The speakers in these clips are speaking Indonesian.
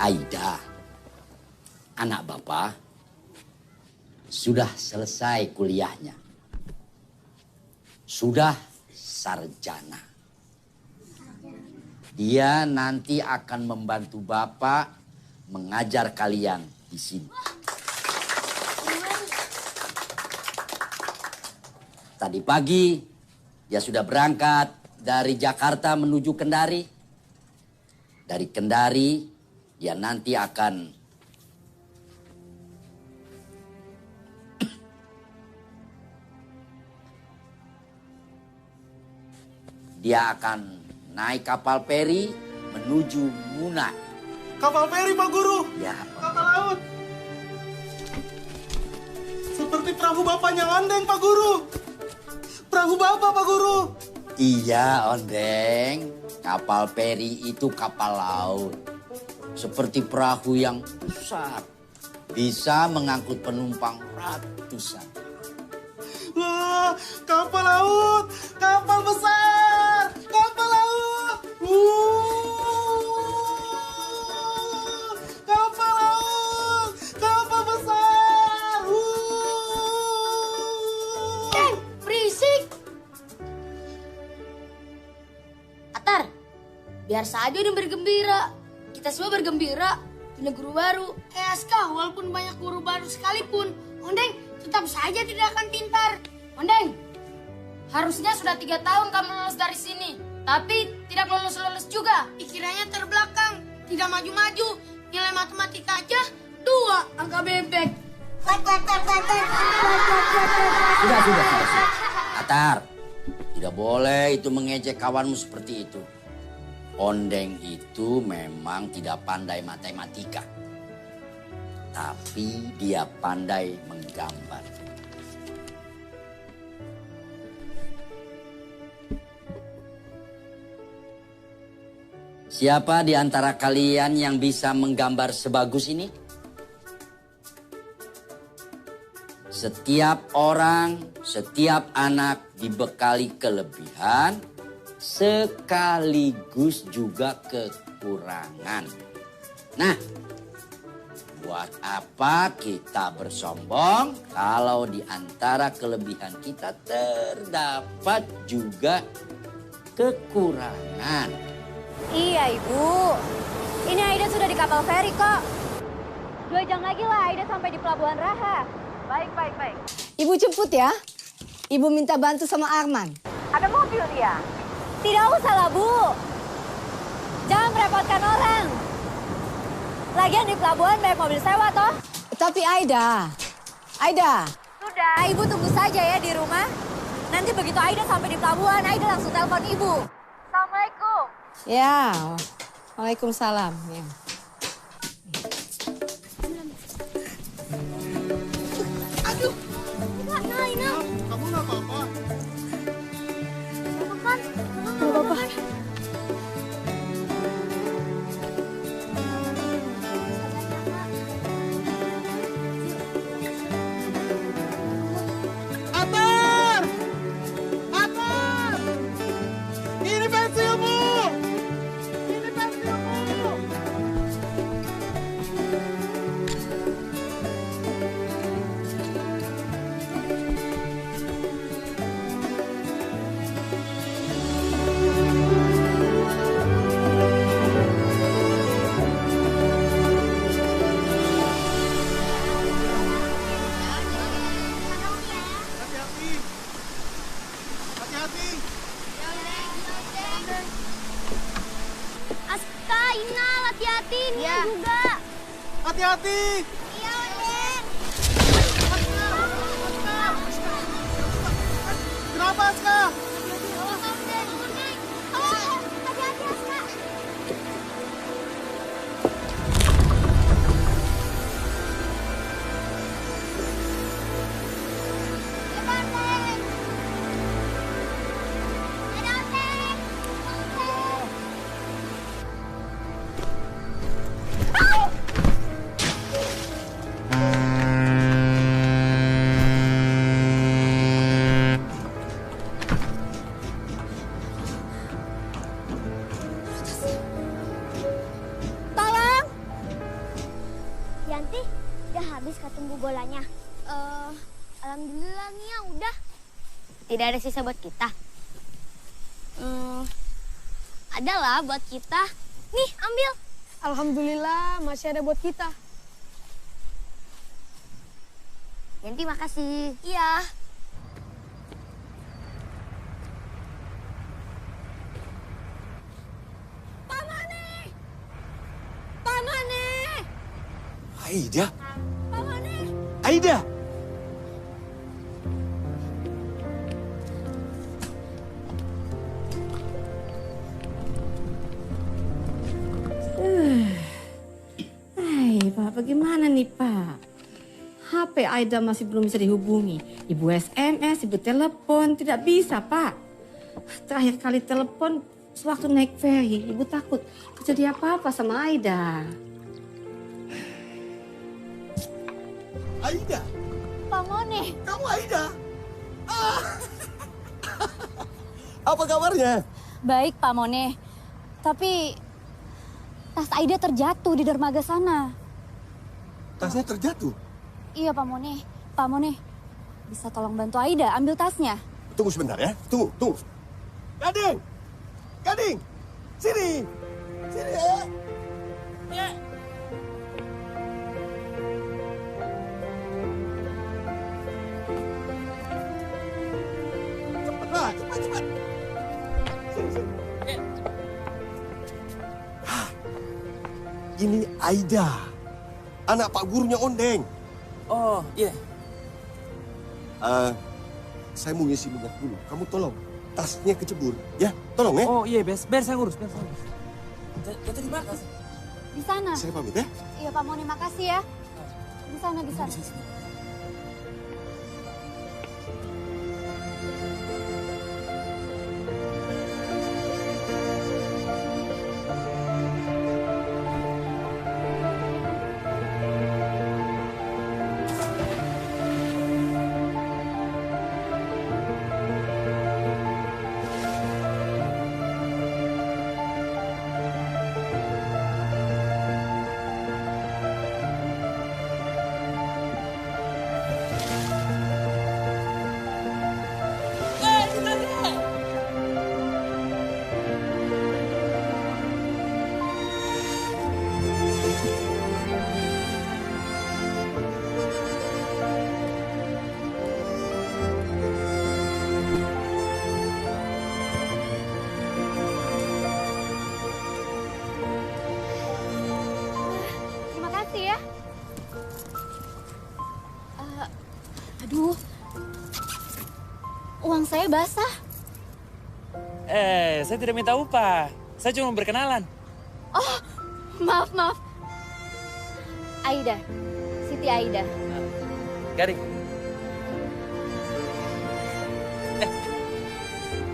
Aida, anak Bapak, sudah selesai kuliahnya. Sudah sarjana. Dia nanti akan membantu Bapak mengajar kalian di sini. Tadi pagi dia sudah berangkat dari Jakarta menuju Kendari. Dari Kendari dia nanti akan naik kapal feri menuju Muna. Kapal feri, Pak Guru? Ya, Kapal laut. Seperti perahu bapaknya Ondeng, Pak Guru. Perahu bapak, Pak Guru. Iya, Ondeng. Kapal feri itu kapal laut. Seperti perahu yang besar. Bisa mengangkut penumpang ratusan. Wah, kapal laut. Kapal besar. Kapal laut. Kapal laut. Kapal besar. Berisik. Atar, biar saja dia bergembira. Kita semua bergembira punya guru baru. Aska, walaupun banyak guru baru sekalipun, Ondeng tetap saja tidak akan pintar. Ondeng, harusnya sudah 3 tahun kamu lulus dari sini. Tapi tidak lulus-lulus juga. Pikirannya terbelakang, tidak maju-maju. Nilai matematika aja 2 angka bebek. Sudah. Atar, tidak boleh itu mengejek kawanmu seperti itu. Ondeng itu memang tidak pandai matematika. Tapi dia pandai menggambar. Siapa di antara kalian yang bisa menggambar sebagus ini? Setiap orang, setiap anak dibekali kelebihan sekaligus juga kekurangan. Nah, buat apa kita bersombong kalau di antara kelebihan kita terdapat juga kekurangan? Iya, Ibu. Ini Aida sudah di kapal feri kok. 2 jam lagi lah Aida sampai di Pelabuhan Raha. Baik. Ibu jemput ya. Ibu minta bantu sama Arman. Ada mobil dia. Tidak usah lah, Bu. Jangan merepotkan orang. Lagian di pelabuhan banyak mobil sewa, toh. Tapi Aida. Sudah, Ibu tunggu saja ya di rumah. Nanti begitu Aida sampai di pelabuhan, Aida langsung telepon Ibu. Assalamualaikum. Ya, waalaikumsalam. Ya. Aduh, Naina. Kamu nggak apa-apa? Makan. Gak apa-apa. Inal, hati-hati nih juga. Hati-hati. Iya, Odeng. Kenapa, Aska? Hati-hati, Aska. Tolong! Yanti, udah habis ketemu bolanya? Alhamdulillah nih ya, udah. Tidak ada sisa buat kita? Ada lah buat kita. Nih, ambil. Alhamdulillah masih ada buat kita. Yanti, makasih. Iya. Aida. Aida. Hai, Pak, bagaimana nih, Pak? HP Aida masih belum bisa dihubungi. Ibu SMS, ibu telepon, tidak bisa, Pak. Terakhir kali telepon sewaktu naik ferry, ibu takut terjadi apa-apa sama Aida. Aida. Pak Mone, Kamu Aida. Apa kabarnya? baik Pak Mone. Tapi tas Aida terjatuh di dermaga sana. Tasnya terjatuh. Iya Pak Mone. Pak Mone, bisa tolong bantu Aida ambil tasnya? Tunggu sebentar ya. Tunggu. Gading. Gading. Sini. Sini ya. Cepatlah, cepat. Sini. Ini Aida. Anak Pak Gurunya Ondeng. Oh, iya. Saya mau ngisi minyak dulu. Kamu tolong. Tasnya kecebur. Ya, tolong ya. Oh, iya, biar saya ngurus. Jatuh di mana tasnya? Di sana. Saya pamit ya. Iya Pak Mone, makasih ya. Di sana. Terima kasih ya. Aduh, uang saya basah. Saya tidak minta upah. Saya cuma berkenalan. Oh, maaf. Aida, Siti Aida. Garing.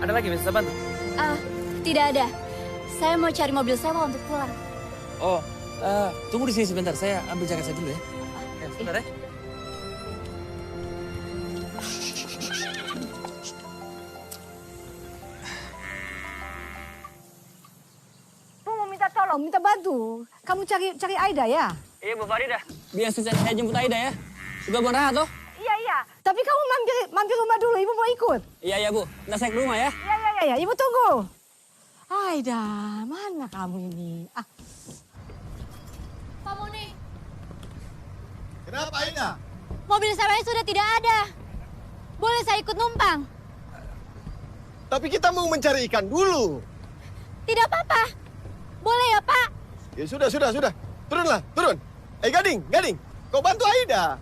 Ada lagi bisa bantu? Tidak ada. Saya mau cari mobil sewa untuk pulang. Oh, tunggu di sini sebentar. Saya ambil jaket saya dulu ya. Sebentar ya. Minta bantu. Kamu cari Aida ya? Iya, Bu Farida. Biar saya jemput Aida ya. Sudah berangkat toh? Iya. Tapi kamu mampir rumah dulu, ibu mau ikut. Iya, Bu. Nah, saya ke rumah ya. Iya, ibu tunggu. Aida, mana kamu ini? Pak Mone, Kenapa Aida? mobil sewanya sudah tidak ada. Boleh saya ikut numpang? Tapi kita mau mencari ikan dulu. Tidak apa-apa. Boleh ya Pak? Ya sudah. Turunlah, turun. Gading. Kau bantu Aida.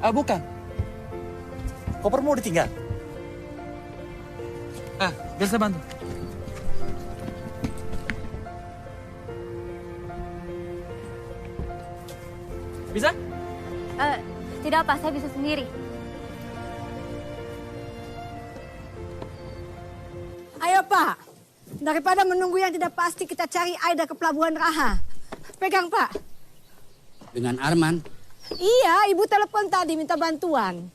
Bukan. Koper mau ditinggal. Biar saya bantu. Bisa? Tidak apa, saya bisa sendiri. Ayo Pak, daripada menunggu yang tidak pasti kita cari Aida ke Pelabuhan Raha. Pegang Pak. Dengan Arman, Iya, Ibu telepon tadi minta bantuan.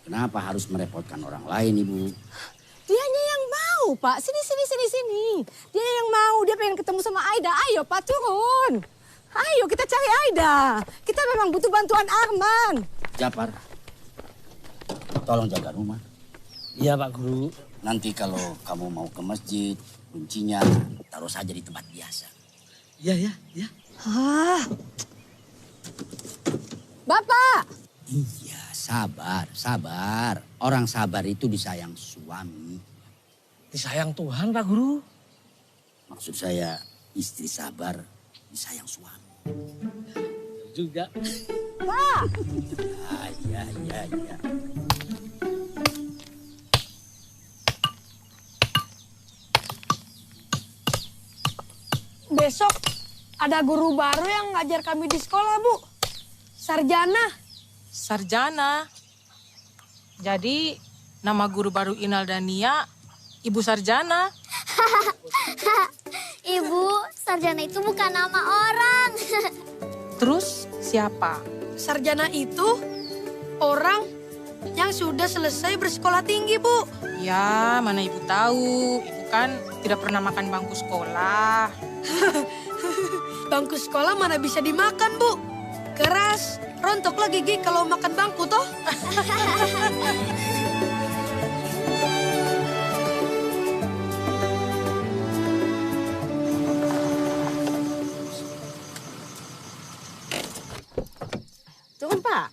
kenapa harus merepotkan orang lain, Ibu? Dianya yang mau Pak, sini. Dia yang mau, dia pengen ketemu sama Aida. Ayo Pak turun. Ayo kita cari Aida. Kita memang butuh bantuan Arman. Japar, tolong jaga rumah. Iya Pak Guru. Nanti kalau kamu mau ke masjid, kuncinya taruh saja di tempat biasa. Iya. Ah. Bapak. Iya, sabar. Orang sabar itu disayang suami. Disayang Tuhan Pak Guru. Maksud saya, istri sabar disayang suami. Juga. Pak. Iya. Besok ada guru baru yang ngajar kami di sekolah, Bu. Sarjana. Jadi nama guru baru Inal dan Nia, Ibu Sarjana. Ibu, sarjana itu bukan nama orang. Terus siapa? Sarjana itu orang yang sudah selesai bersekolah tinggi, Bu. Ya, mana Ibu tahu. Ibu kan tidak pernah makan bangku sekolah. Bangku sekolah mana bisa dimakan, Bu? Keras, rontoklah gigi kalau makan bangku, toh. Turun Pak.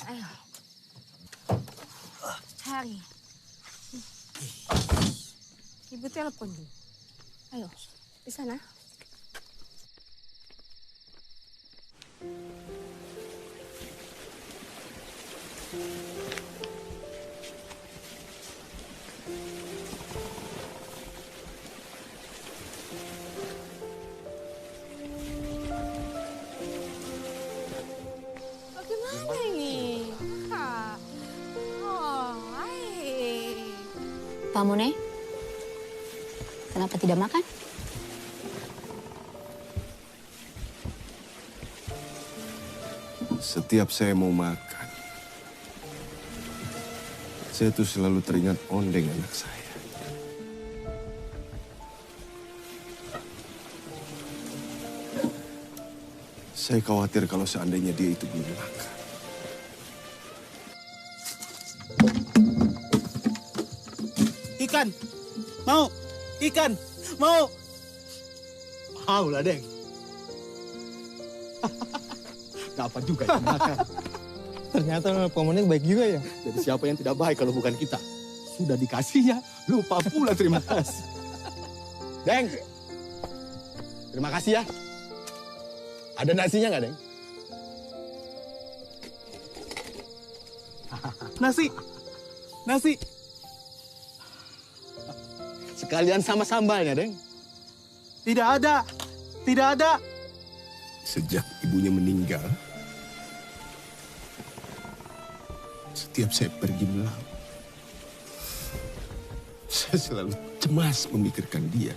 Ayo. Cari. Ibu telepon dulu. Ayo, di sana. Bagaimana ini? Kak. Oh, Pak Mune, kenapa tidak makan? Setiap saya mau makan, saya tuh selalu teringat Ondeng anak saya. Saya khawatir kalau seandainya dia itu belum makan. Ikan. Mau. Ikan. Mau. Mau lah, Deng. Dapat juga yang makan. Ternyata pemenang baik juga ya. Jadi siapa yang tidak baik kalau bukan kita? Sudah dikasihnya, lupa pula terima kasih. Deng. Terima kasih ya. Ada nasinya nggak, Deng? Nasi. Sekalian sama sambalnya, Deng. Tidak ada. Sejak ibunya meninggal, setiap saya pergi melaut, saya selalu cemas memikirkan dia.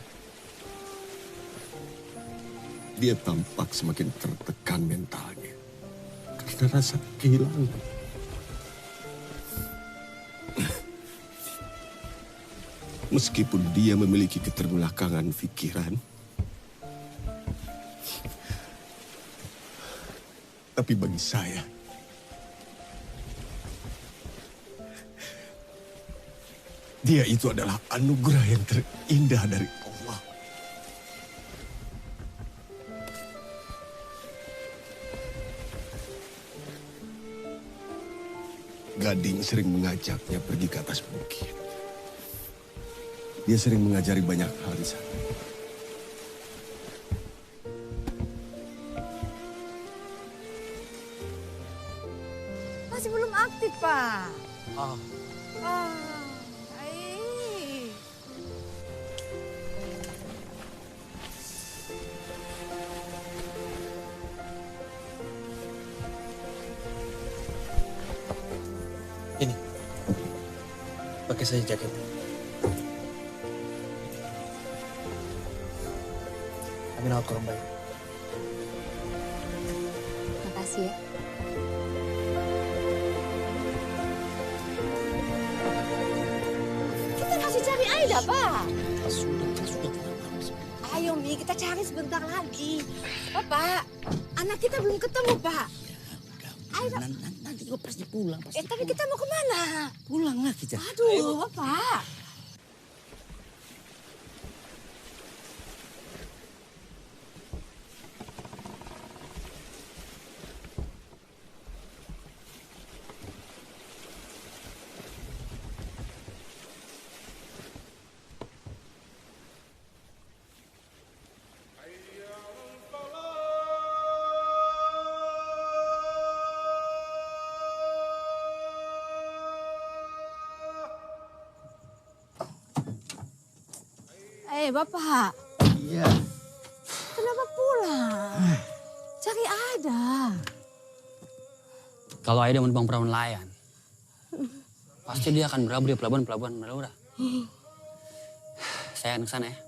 Dia tampak semakin tertekan mentalnya karena rasa kehilangan. Meskipun dia memiliki keterbelakangan pikiran, tapi bagi saya, dia itu adalah anugerah yang terindah dari Allah. Gading sering mengajaknya pergi ke atas bukit. Dia sering mengajari banyak hal di sana. Masih belum aktif, Pak. Ah, Baik. ini. Pakai saja jaket. Amin aku orang baik. Makasih ya. Kita masih cari Aida, Pak. Sudah. Ayo, Mi, kita cari sebentar lagi. Bapak, anak kita belum ketemu, Pak. Aida. Nanti juga pasti pulang. Tapi kita mau kemana? Pulang lah kita. Aduh, Bapak. Bapak. Iya. Kenapa pulang? Cari Aida. Kalau Aida menumpang perahu nelayan, pasti dia akan berlabuh di pelabuhan Madura. Saya akan ke sana ya.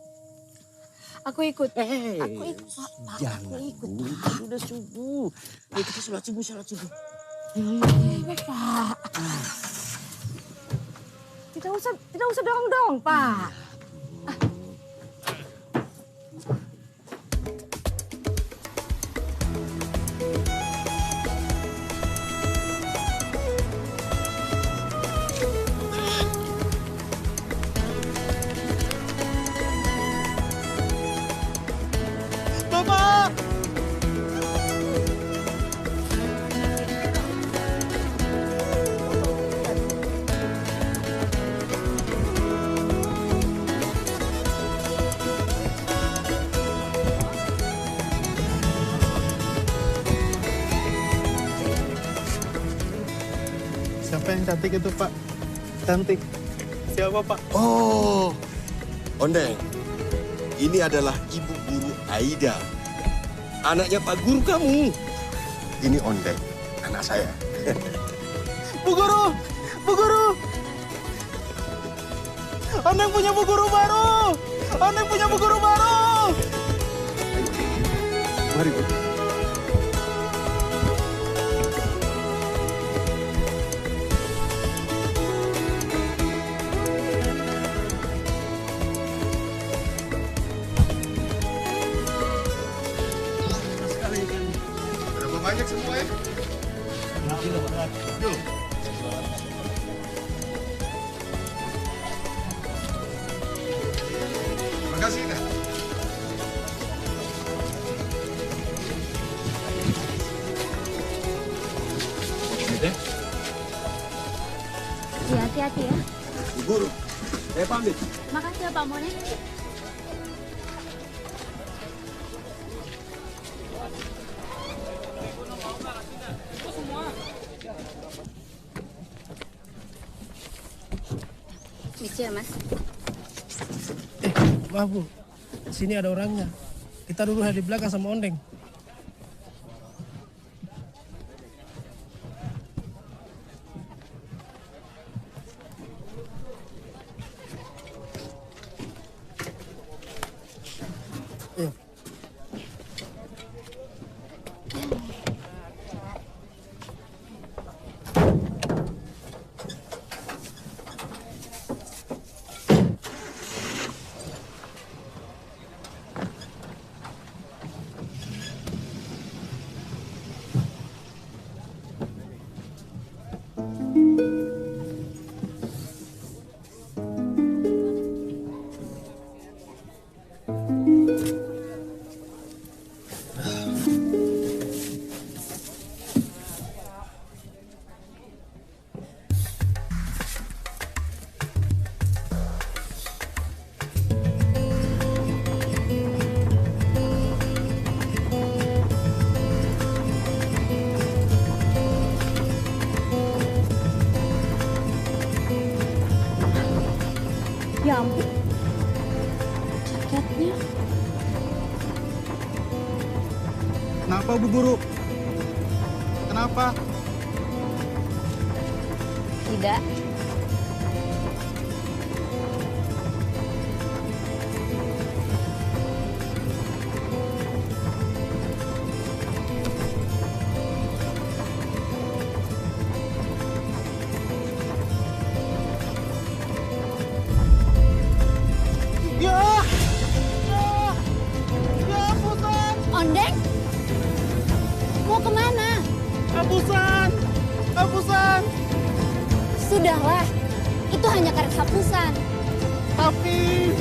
Aku ikut. Aku ikut, Pak. Jangan. Aku ikut. Udah subuh. Ayo kita sholat subuh. Bapak. Tidak usah dorong-dorong, Pak. Siapa yang cantik itu, Pak? Cantik. Siapa, Pak? Oh, Ondeng. Ini adalah ibu guru Aida. Anaknya Pak Guru kamu. Ini Ondeng, anak saya. Bu Guru! Bu Guru! Ondeng punya Bu Guru baru! Ondeng punya Bu Guru baru! Mari, Bu. Banyak semua ya? Yuk. Terima kasih, Ina. Hati-hati ya. Bu Guru, saya pamit. Makasih ya Pak Mone. Kecil, Mas. Maaf, Bu. Sini ada orangnya. Kita dulu di belakang sama Ondeng. Ya ampun. Jaketnya. Kenapa Bu Guru? Kenapa? Tidak. Ondeng? Mau kemana? Hapusan! Hapusan! Sudahlah, itu hanya karet hapusan. Tapi...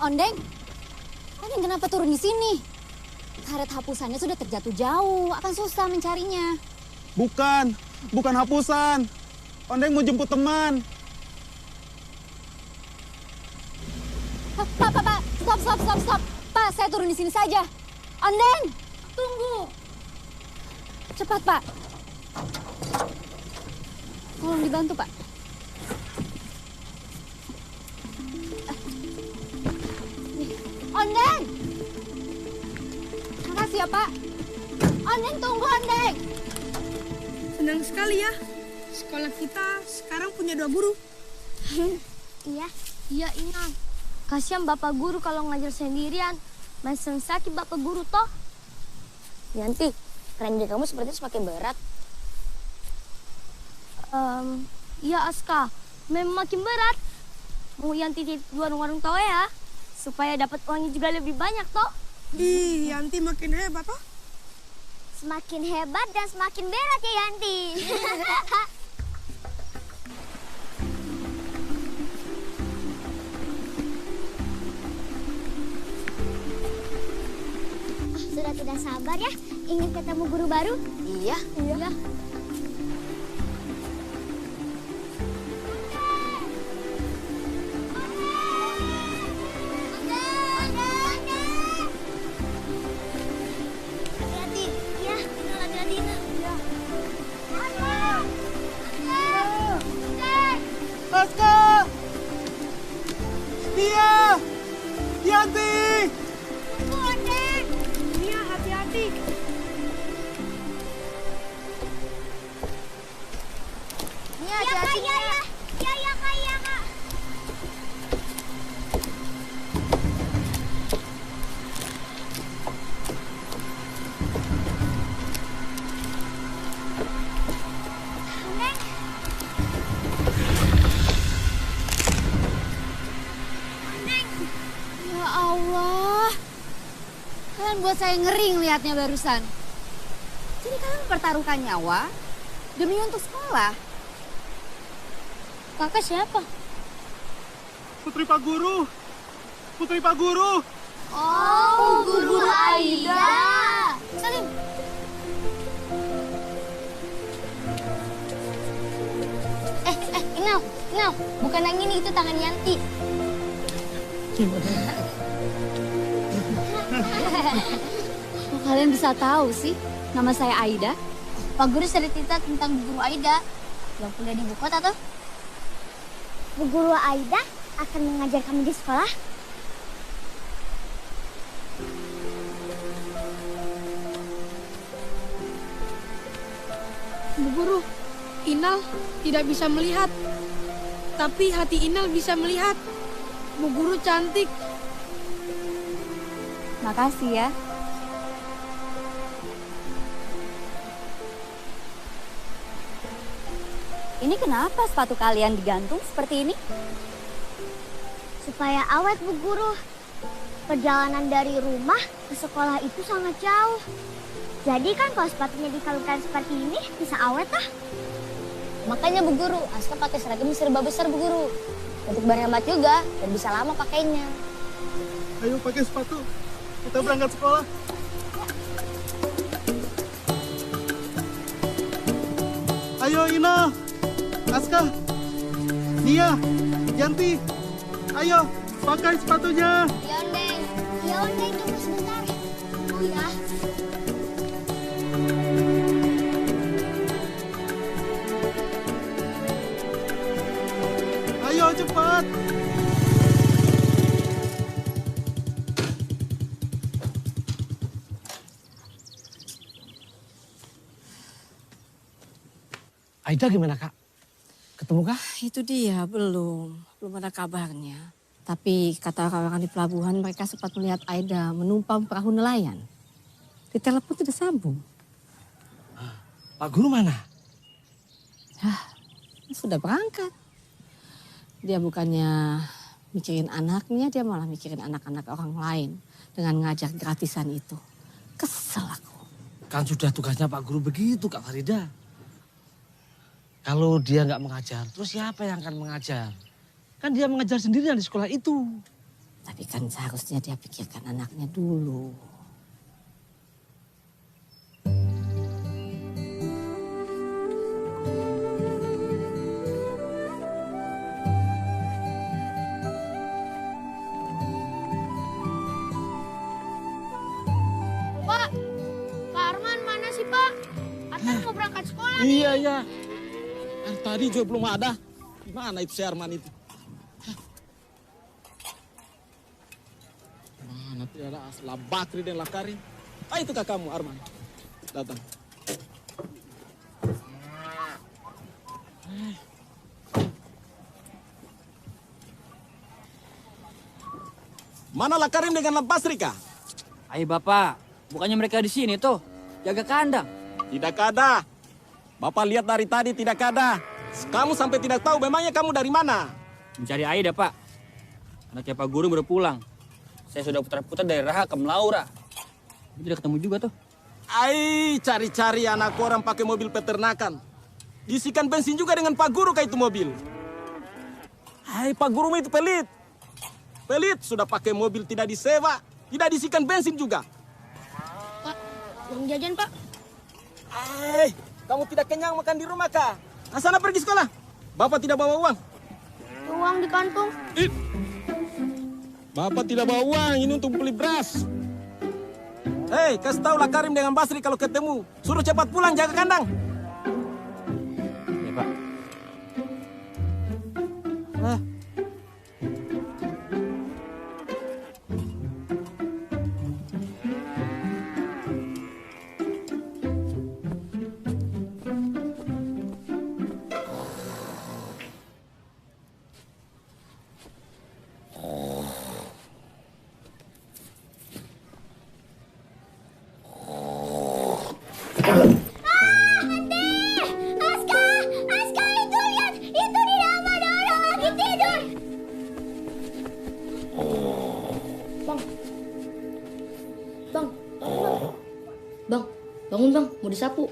Ondeng, Ondeng kenapa turun di sini? Karet hapusannya sudah terjatuh jauh, akan susah mencarinya. Bukan hapusan. Ondeng mau jemput teman. Pak, stop. Pak, saya turun di sini saja. Ondeng, tunggu. Cepat, Pak. Tolong dibantu, Pak. Ondeng! Makasih ya, Pak. Ondeng, tunggu, Ondeng. Senang sekali ya. Sekolah kita sekarang punya 2 guru. Iya Inal. Kasihan Bapak Guru kalau ngajar sendirian. Masih sakit Bapak Guru toh. Yanti, kerja kamu sepertinya semakin berat. Iya Aska, memang makin berat. Mau Yanti di warung-warung toh ya. Supaya dapat uangnya juga lebih banyak toh. Ih, Yanti makin hebat toh. Semakin hebat dan semakin berat ya Yanti. Sudah tidak sabar ya, ingin ketemu guru baru? Iya. Aska! Dia! Yanti! Nia, hati-hati. Nia, hati-hati. Iya, Kak. Ya Allah. Kalian buat saya ngeri ngelihatnya barusan. Jadi kalian mempertaruhkan nyawa demi untuk sekolah. Kakak siapa? Putri Pak Guru! Putri Pak Guru! Oh, Guru Aida. Salim. Inal, bukan yang ini, itu tangan Yanti. Kok kalian bisa tahu sih nama saya Aida? Pak Guru cerita tentang Bu Guru Aida yang kuliah di ibu kota tuh. Bu Guru Aida akan mengajar kamu di sekolah. Bu Guru, Inal tidak bisa melihat. Tapi hati Inal bisa melihat. Bu Guru cantik. Makasih ya. Ini kenapa sepatu kalian digantung seperti ini? Supaya awet Bu Guru. Perjalanan dari rumah ke sekolah itu sangat jauh. Jadi kan kalau sepatunya dikalungkan seperti ini bisa awet lah. Makanya Bu Guru, Aska pakai seragam serba besar Bu Guru. Untuk berhemat juga dan bisa lama pakainya. Ayo pakai sepatu. Kita berangkat sekolah. Ayo Ina, Aska, Nia, Yanti, ayo pakai sepatunya. Ya Ondeng. Ya Ondeng, tunggu sebentar. Oh ya. Ayo cepat. Aida gimana kak? Ketemu kah? Itu dia, belum ada kabarnya. Tapi kata orang-orang di pelabuhan mereka sempat melihat Aida menumpang perahu nelayan. Di telepon tidak sambung. Pak Guru mana? Sudah berangkat. Dia bukannya mikirin anaknya, dia malah mikirin anak-anak orang lain dengan ngajar gratisan itu. Kesel aku. Kan sudah tugasnya Pak Guru begitu Kak Farida. Kalau dia nggak mengajar, terus siapa yang akan mengajar? Kan dia mengajar sendirian di sekolah itu. Tapi kan seharusnya dia pikirkan anaknya dulu. Pak Arman mana sih Pak? Atau mau berangkat sekolah nih? Iya. Tadi juga belum ada. Gimana itu si Arman itu? Nanti ada Asla Bakri dan Lakari. Itu kakakmu Arman. Datang. Mana Lakarim dengan Lampasri kah? Ayo Bapak, bukannya mereka di sini tuh, jaga kandang. Tidak ada. Bapak lihat dari tadi tidak ada. Kamu sampai tidak tahu memangnya kamu dari mana? Mencari Aida Pak. Anaknya Pak Guru baru pulang. Saya sudah putar-putar dari Raha ke Melaura. Tidak ketemu juga tuh. Cari-cari anak orang pakai mobil peternakan. Diisikan bensin juga dengan Pak Guru kayak itu mobil. Pak Guru itu pelit. Pelit, sudah pakai mobil tidak disewa, tidak diisikan bensin juga. Pak, uang jajan Pak. Kamu tidak kenyang makan di rumah kah? Sana pergi sekolah. Bapak tidak bawa uang. Uang di kantung. Bapak tidak bawa uang, ini untuk beli beras. Kasih tahu Lakarim dengan Basri kalau ketemu. Suruh cepat pulang, jaga kandang. Ya Pak. Bangun bang, mau disapu.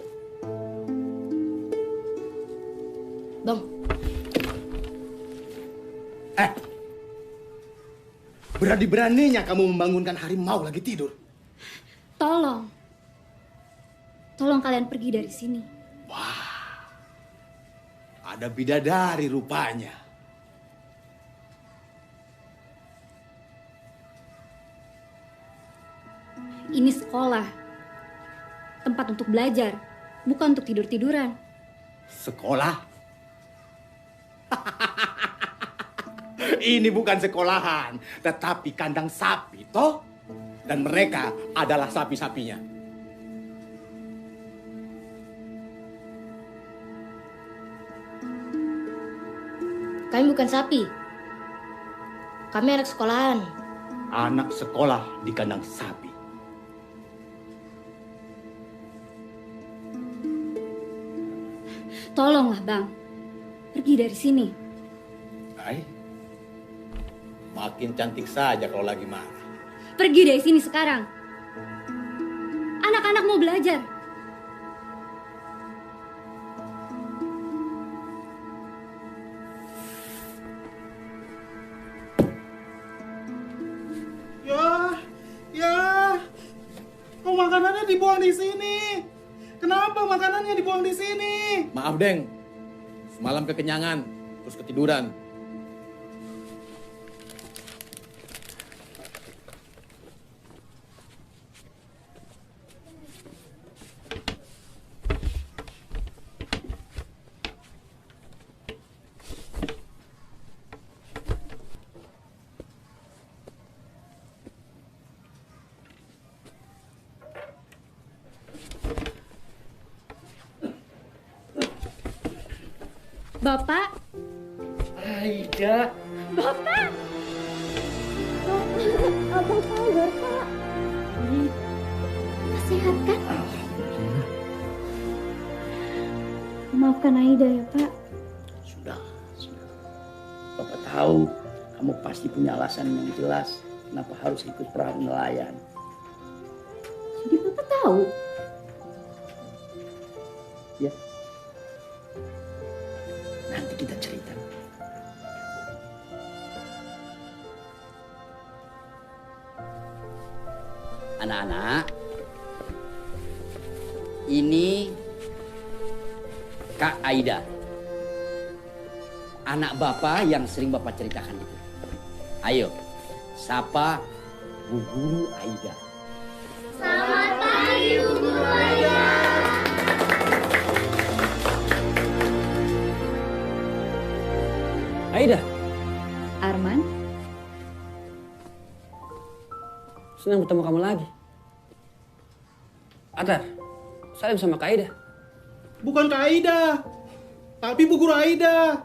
Bang. Berani-beraninya kamu membangunkan harimau lagi tidur. Tolong kalian pergi dari sini. Ada bidadari rupanya. Ini sekolah. Tempat untuk belajar, bukan untuk tidur-tiduran. Sekolah? Ini bukan sekolahan, tetapi kandang sapi, toh? Dan mereka adalah sapi-sapinya. Kami bukan sapi. Kami anak sekolahan. Anak sekolah di kandang sapi. Tolonglah bang, pergi dari sini. Makin cantik saja kalau lagi marah. Pergi dari sini sekarang. Anak-anak mau belajar. Ya, kok makanannya dibuang di sini? Kenapa makanannya dibuang di sini? Maaf, Deng. Semalam kekenyangan, terus ketiduran. Bapak. Aida. Bapak. Abang sadar, Pak. Sehat kan? Maafkan Aida ya, Pak. Sudah. Bapak tahu kamu pasti punya alasan yang jelas kenapa harus ikut perahu nelayan. Jadi Bapak tahu? Ya. Nanti kita cerita. Anak-anak, ini Kak Aida. Anak Bapak yang sering Bapak ceritakan itu. Ayo, sapa Bu Guru Aida. Selamat pagi, Bu Guru Aida. Aida. Arman. Senang bertemu kamu lagi. Atar, salim sama Kak Aida. Bukan Kak Aida, tapi Bu Guru Aida.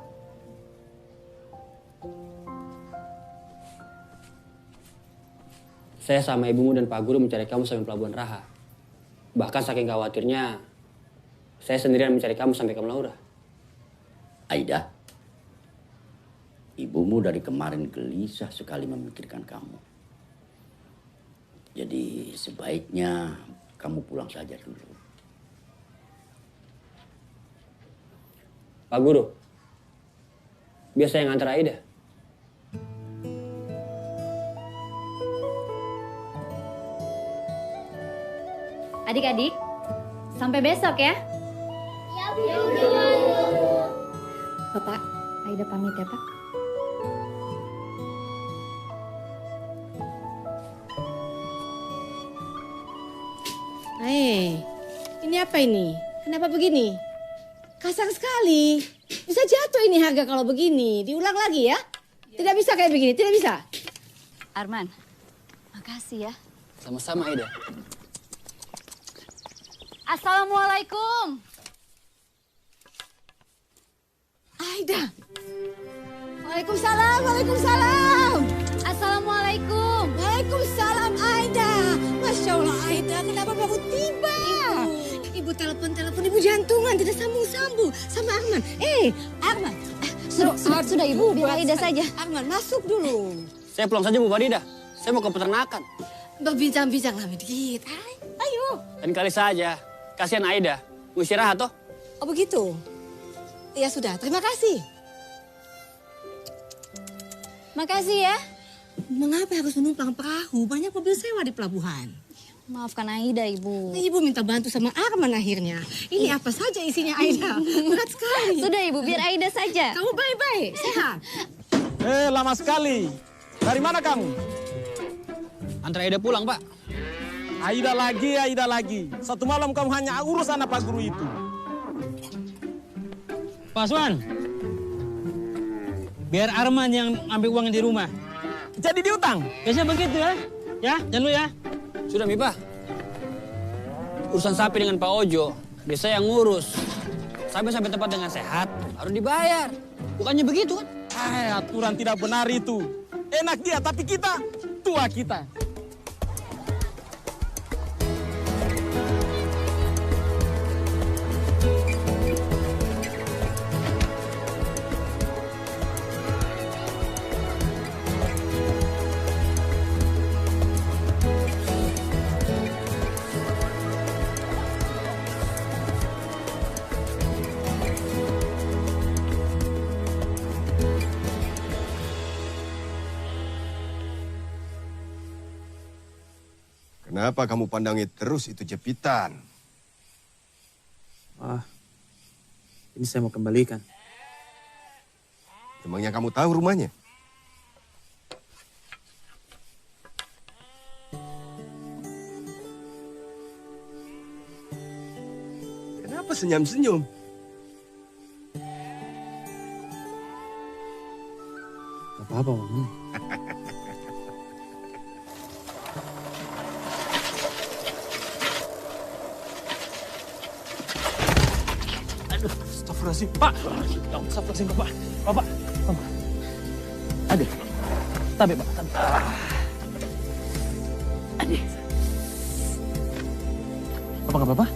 Saya sama ibumu dan Pak Guru mencari kamu sampai Pelabuhan Raha. Bahkan saking khawatirnya, saya sendirian mencari kamu sampai ke Melaura. Aida, ibumu dari kemarin gelisah sekali memikirkan kamu. Jadi sebaiknya kamu pulang saja dulu. Pak Guru, biar saya yang ngantar Aida. Adik-adik, sampai besok ya. Bapak, Aida pamit ya, Pak. Ini apa ini? Kenapa begini? Kasar sekali. Bisa jatuh ini harga kalau begini. Diulang lagi ya. Tidak bisa kayak begini, tidak bisa. Arman, makasih ya. Sama-sama Aida. Assalamualaikum. Aida. Waalaikumsalam, waalaikumsalam. Assalamualaikum. Waalaikumsalam Aida. Masya Allah Aida, kenapa baru tiba? Ibu telepon, ibu jantungan, tidak sambung-sambung sama Arman. Arman. Sudah Ibu, biar Aida saja. Arman, masuk dulu. Saya pulang saja Bu Farida. Saya mau ke peternakan. Berbincang-bincang lah dikit. Ayo. Dan kali saja. Kasihan Aida. Mau istirahat toh? Oh begitu? Ya sudah, terima kasih. Makasih ya. Mengapa harus menumpang perahu? Banyak mobil sewa di pelabuhan. Maafkan Aida, Ibu. Ibu minta bantu sama Arman akhirnya. Ini apa saja isinya Aida? Berat sekali. Sudah Ibu, biar Aida saja. Kamu baik-baik, sehat. Lama sekali. Dari mana kamu? Antar Aida pulang, Pak. Aida lagi. Satu malam kamu hanya urus anak Pak Guru itu. Pak Aswan, biar Arman yang ambil uang di rumah. Jadi diutang? Biasanya begitu ya. Ya, jangan lu ya. Sudah, Mipa. Urusan sapi dengan Pak Ojo, biar saya yang ngurus. Sampai tempat dengan sehat, harus dibayar. Bukannya begitu kan? Aturan tidak benar itu. Enak dia, tapi kita, tua kita. Kenapa kamu pandangi terus itu jepitan? Ini saya mau kembalikan. Emangnya kamu tahu rumahnya? Kenapa senyum-senyum? Gak apa-apa, Om. Aduh, astagfirullahaladzim. Pak! Astagfirullahaladzim, Bapak. Bapak. Aduh. Tabe, Pak. Tabe. Aduh. Bapak gak apa-apa?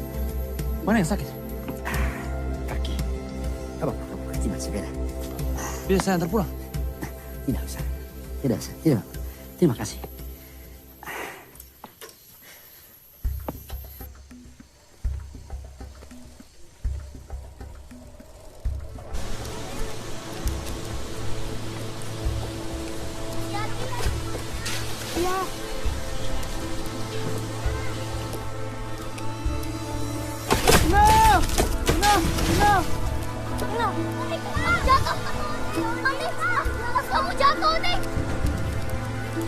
Mana yang sakit? Kaki. Apa? Kaki masih beda. Bisa saya antar pulang? Tidak usah. Tidak usah. Tidak. Terima kasih.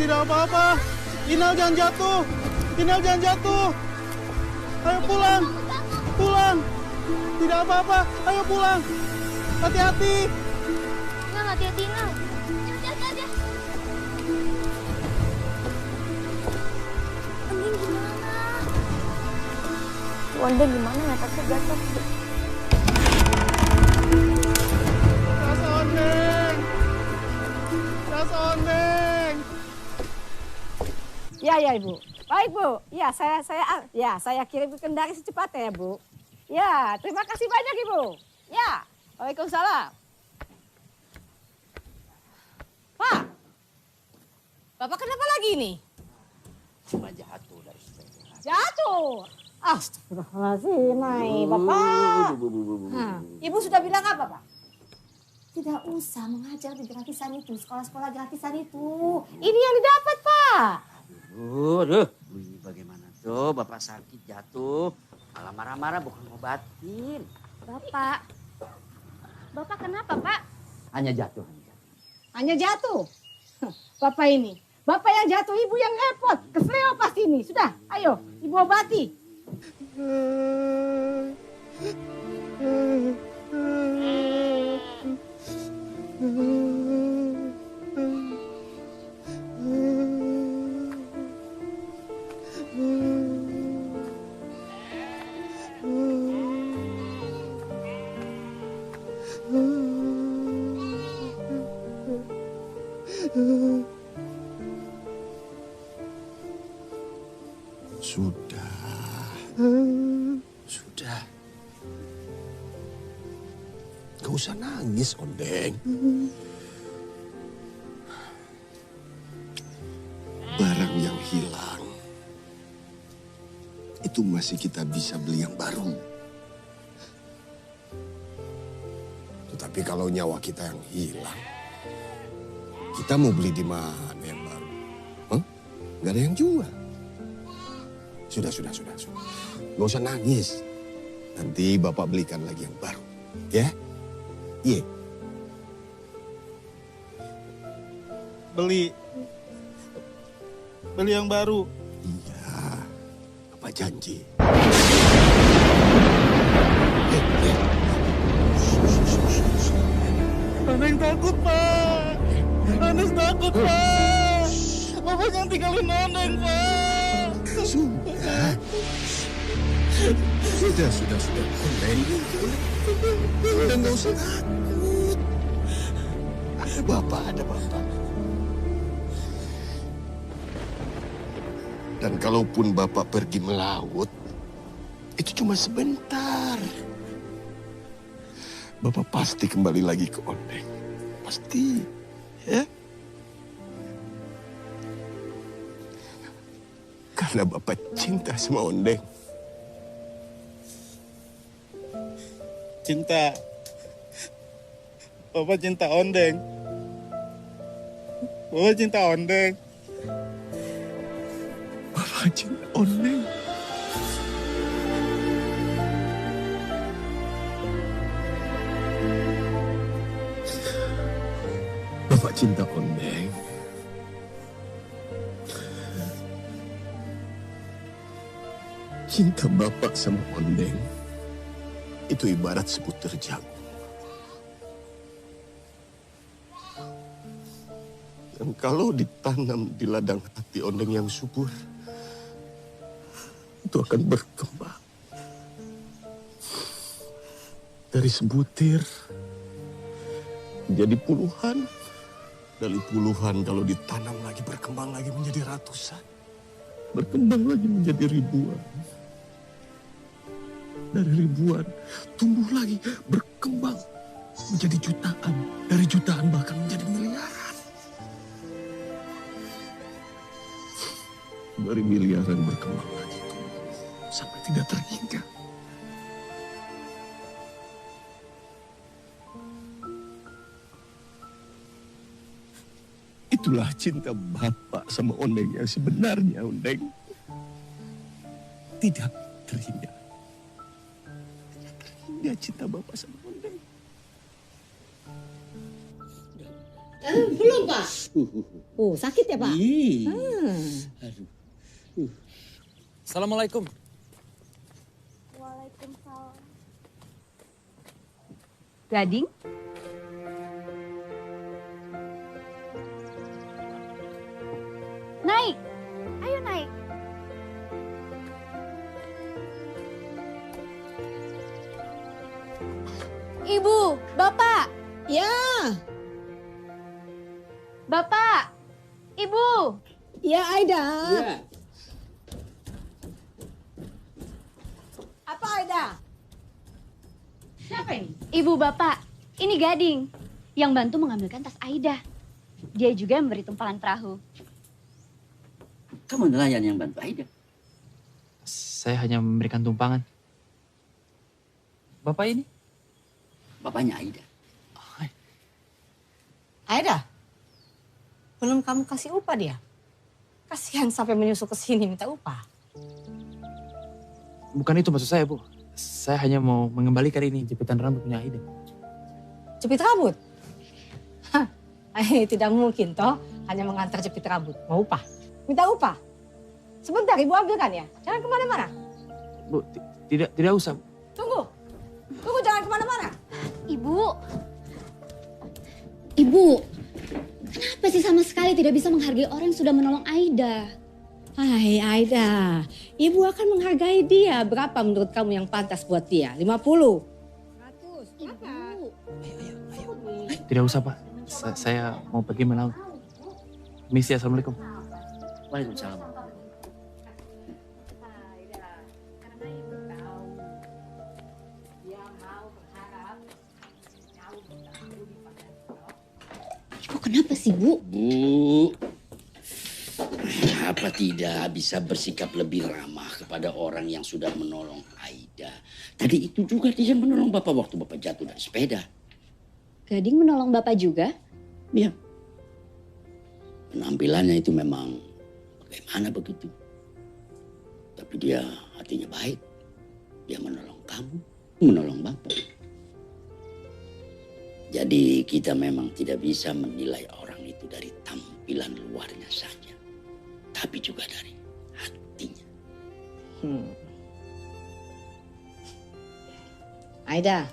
Tidak apa-apa. Inal jangan jatuh. Inal jangan jatuh. Ayo pulang. Pulang. Tidak apa-apa. Ayo pulang. Hati-hati. Inal, hati-hati, Inal. Hati-hati. Andin gimana? Wanda gimana ya? Takut jatuh. Rasa Ondeng. Rasa Ondeng. Ya, ya, Ibu. Baik, Bu. Ya, saya kirim ke Kendari secepatnya ya, Bu. Ya, terima kasih banyak, Ibu. Ya, Waalaikumsalam. Pak, Bapak kenapa lagi nih? Cuma jatuh dari sepeda. Jatuh. Astagfirullahaladzim, Bapak. Nah, Ibu sudah bilang apa, Pak? Tidak usah mengajar di gratisan itu, sekolah-sekolah gratisan itu. Ini yang didapat, Pak. Aduh, ini bagaimana tuh? Bapak sakit jatuh, malah marah-marah bukan ngobatin. Bapak kenapa, Pak? Hanya jatuh. Hanya jatuh. Bapak ini, Bapak yang jatuh, Ibu yang repot. Kesleo pasti ini. Sudah, ayo, Ibu obati. Sudah. Gak usah nangis, Ondeng. Barang yang hilang, itu masih kita bisa beli yang baru. Tetapi kalau nyawa kita yang hilang, kita mau beli di mana yang baru? Hah? Gak ada yang jual. Sudah. Gak usah nangis. Nanti Bapak belikan lagi yang baru. Ya? Iya. Beli yang baru. Iya. Bapak janji. Ondeng takut, Pak. Ondeng takut, Pak. Bapak jangan tinggalin Ondeng, Pak. Sudah. Ondeng gak usah takut. Ada Bapak. Dan kalaupun Bapak pergi melaut, itu cuma sebentar. Bapak pasti kembali lagi ke Ondeng. Pasti. Ya? Karena Bapak cinta sama Ondeng. Cinta. Bapak cinta Ondeng. Bapak cinta Ondeng. Bapak cinta Ondeng. Cinta Ondeng cinta bapak sama Ondeng itu ibarat sebutir jagung. Dan kalau ditanam di ladang hati Ondeng yang subur, itu akan berkembang. Dari sebutir menjadi puluhan. Dari puluhan kalau ditanam lagi berkembang lagi menjadi ratusan. Berkembang lagi menjadi ribuan. Dari ribuan tumbuh lagi berkembang menjadi jutaan. Dari jutaan bahkan menjadi miliaran. Dari miliaran berkembang lagi sampai tidak terhingga. Itulah cinta bapak sama Ondeng yang sebenarnya, Ondeng. Tidak terhingga. Tidak terhingga cinta bapak sama Ondeng. Belum, Pak. Sakit ya, Pak? Aduh. Assalamualaikum. Waalaikumsalam. Gading? Naik. Ayo naik. Ibu, Bapak. Ya. Bapak. Ibu. Ya, Aida. Ya. Apa, Aida? Siapa ini? Ibu, Bapak. Ini Gading yang bantu mengambilkan tas Aida. Dia juga yang memberi tumpalan perahu. Kamu nelayan yang bantu Aida? Saya hanya memberikan tumpangan. Bapak ini? Bapaknya Aida. Aida, belum kamu kasih upah dia? Kasihan sampai menyusul ke sini minta upah. Bukan itu maksud saya, Bu. Saya hanya mau mengembalikan ini jepitan rambut punya Aida. Jepit rambut? Hah, tidak mungkin toh. Hanya mengantar jepit rambut. Mau upah? Minta upah? Sebentar, Ibu ambilkan ya. Jangan kemana-mana. Bu, tidak usah. Tunggu. Tunggu, jangan kemana-mana. Ibu, kenapa sih sama sekali tidak bisa menghargai orang yang sudah menolong Aida? Hai Aida, Ibu akan menghargai dia. Berapa menurut kamu yang pantas buat dia? 50? 100, berapa? Tidak usah, Pak. Saya mau pergi melaut. Misi, Assalamualaikum. Waalaikumsalam. Ibu kenapa sih, Bu? Bu, apa tidak bisa bersikap lebih ramah kepada orang yang sudah menolong Aida? Tadi itu juga dia menolong Bapak waktu Bapak jatuh dari sepeda. Gading menolong Bapak juga? Iya. Penampilannya itu memang bagaimana begitu. Tapi dia hatinya baik. Dia menolong kamu, menolong Bapak. Jadi kita memang tidak bisa menilai orang itu dari tampilan luarnya saja. Tapi juga dari hatinya. Aida,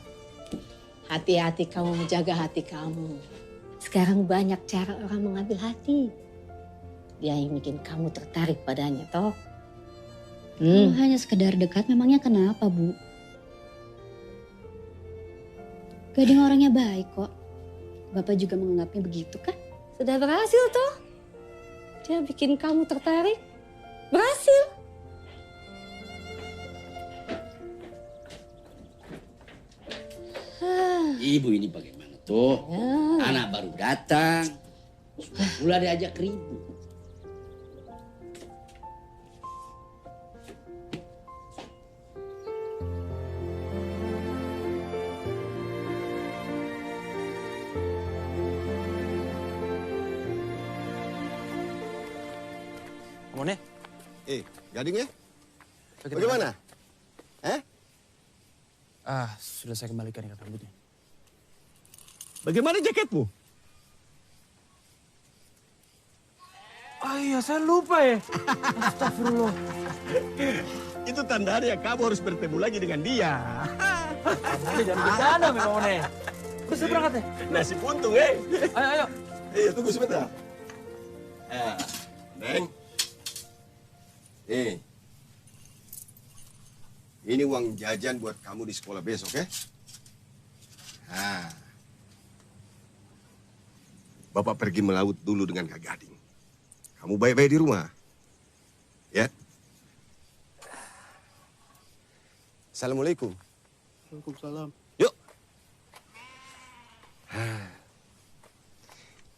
hati-hati kamu menjaga hati kamu. Sekarang banyak cara orang mengambil hati. Dia yang bikin kamu tertarik padanya, toh. Kalau hanya sekedar dekat, memangnya kenapa, Bu? Gading orangnya baik kok. Bapak juga menganggapnya begitu kan? Sudah berhasil toh. Dia bikin kamu tertarik. Berhasil. Ibu ini bagaimana tuh? Anak baru datang. Sudah pula diajak ribut. Mone? Gading ya? Bagaimana? Sudah saya kembalikan ikat rambutnya. Bagaimana jaketmu? Oh iya, saya lupa ya. Astagfirullah. Itu tandanya kamu harus bertemu lagi dengan dia. Ini jangan bercanda, Memang Mone. Terus saya berangkat ya? Nasi buntung, eh. Ayo. Iya, tunggu sebentar. Neng. Ini uang jajan buat kamu di sekolah besok, ya? Bapak pergi melaut dulu dengan Kak Gading. Kamu baik-baik di rumah. Ya? Assalamualaikum. Waalaikumsalam. Yuk.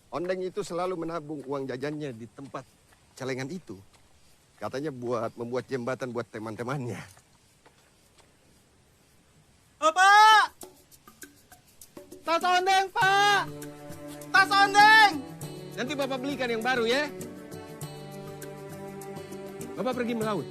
Ondeng itu selalu menabung uang jajannya di tempat celengan itu. Katanya buat membuat jembatan buat teman-temannya. Pak! Tas ondeng, Pak! Tas ondeng! Nanti Bapak belikan yang baru ya. Bapak pergi melaut.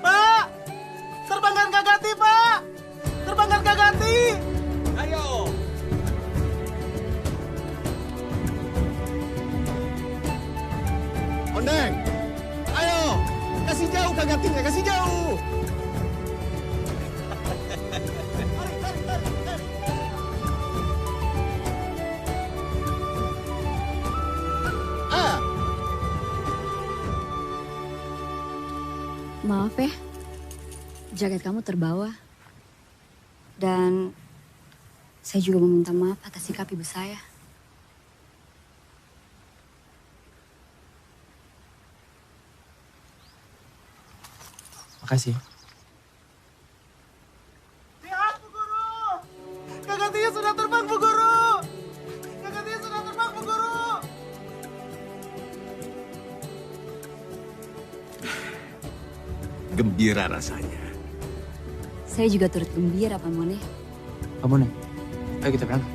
Pak! Terbangkan Kak Gati, Pak! Terbangkan Kak Gati! Ayo! Ondeng! Ayo! Kasih jauh Kak Gatinya, kasih jauh! Maaf ya, jaket kamu terbawa. Dan saya juga meminta maaf atas sikap ibu saya. Makasih. Lihat, Bu Guru! Kak Gatinya sudah terbang, Bu Guru! Kak Gatinya sudah terbang, Bu Guru! Gembira rasanya. Saya juga turut gembira, Pak Mone. Pak Mone, ayo kita berangkat.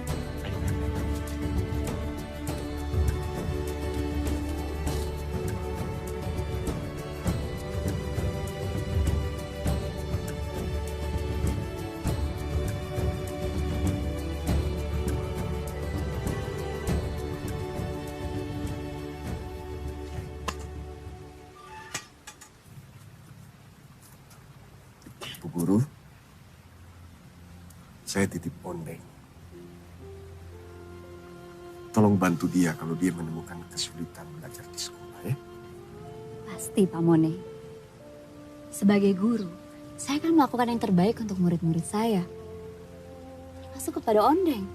Bu Guru, saya titip Ondeng. Tolong bantu dia kalau dia menemukan kesulitan belajar di sekolah ya. Pasti, Pak Mone. Sebagai guru, saya akan melakukan yang terbaik untuk murid-murid saya. Termasuk kepada Ondeng.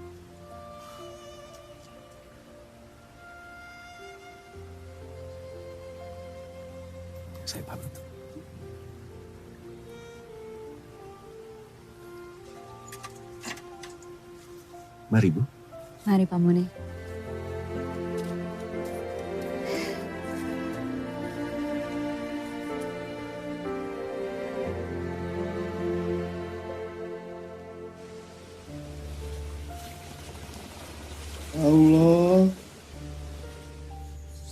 Saya pamit. Mari, Bu. Mari, Pak Mone. Allah,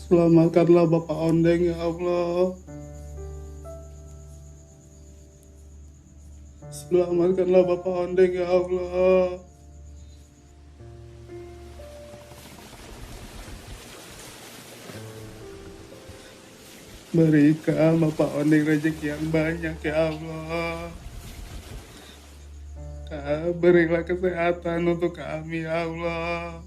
selamatkanlah Bapak Ondeng ya Allah. Selamatkanlah Bapak Ondeng ya Allah. Berikan Bapak Ondeng rezeki yang banyak ya Allah. Berilah kesehatan untuk kami ya Allah.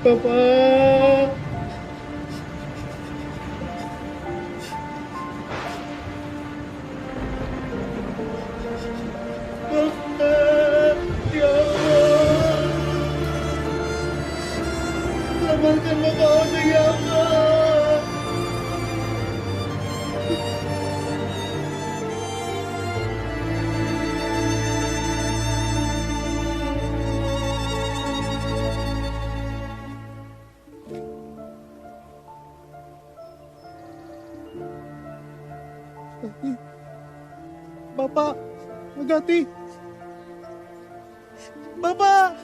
Bapak. Bapak, ya Allah. Selamatkan Bapak Ondeng ya Allah. Bapak, Agati. Bapak.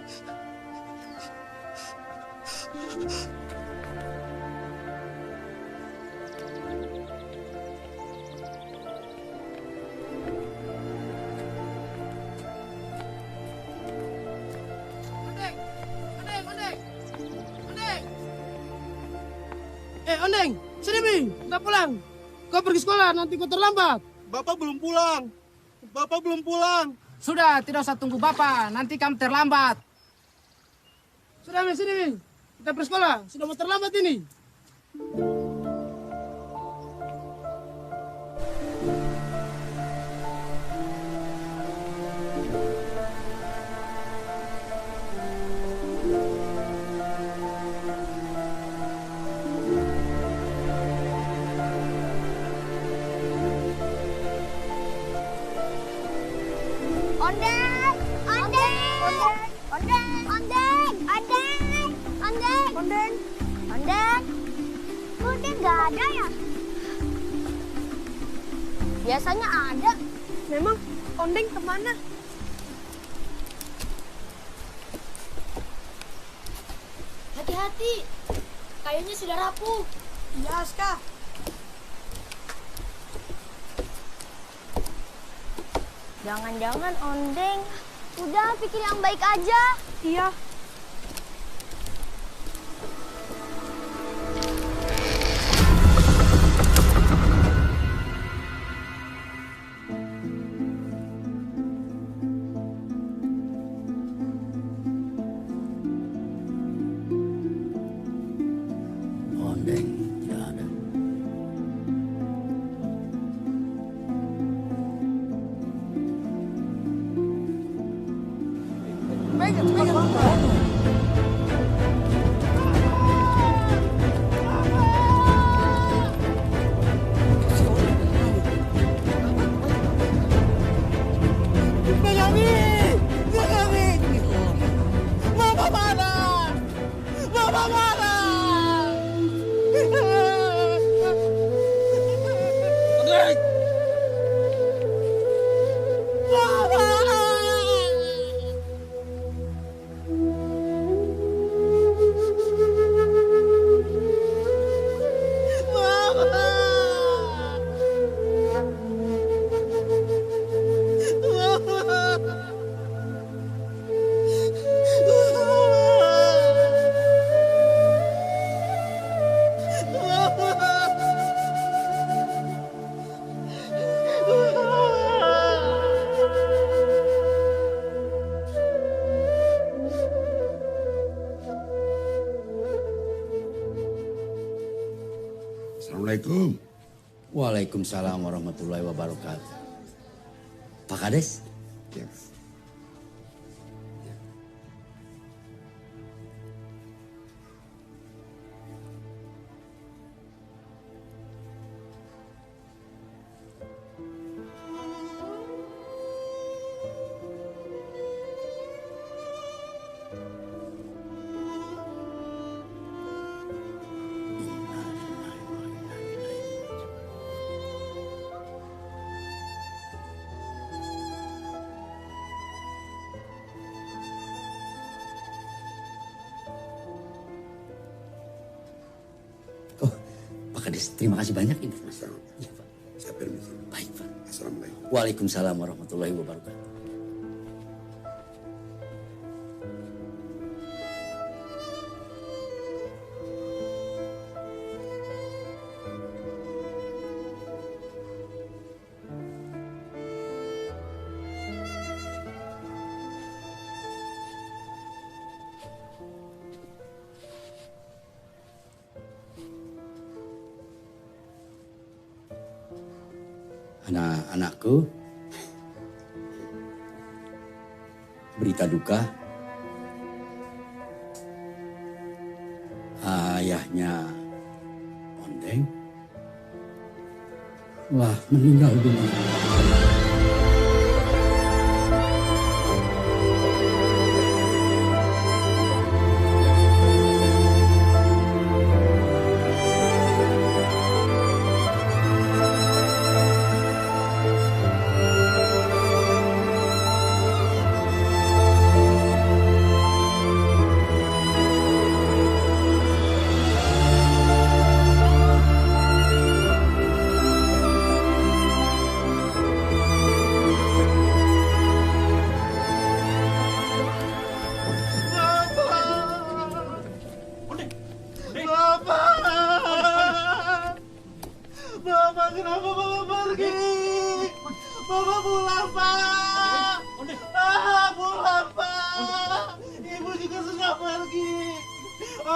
Ondeng, sini Mi, kita pulang. Kau pergi sekolah, nanti kau terlambat. Bapak belum pulang. Bapak belum pulang. Sudah, tidak usah tunggu Bapak, nanti kamu terlambat. Sudah Mi, sini Mi, kita pergi sekolah, sudah mau terlambat ini. Ondeng, ondeng, ondeng, ondeng, ondeng, ondeng, ondeng, ondeng. Ondeng nggak ada ya? Biasanya ada. Memang ondeng kemana? Hati-hati, kayunya sudah rapuh. Iya, Aska. Jangan-jangan ondeng. Udah pikir yang baik aja. Iya. Ondeng tidak ada. Bapak mana? Bapak mana? Assalamualaikum. Waalaikumsalam warahmatullahi wabarakatuh. Pak Kades? Ya. Pak Kades, terima kasih banyak informasi. Ya, Pak. Saya permisi. Baik, Pak. Assalamualaikum. Waalaikumsalam warahmatullahi wabarakatuh. Anak-anakku, berita duka, ayahnya Ondeng telah meninggal dunia.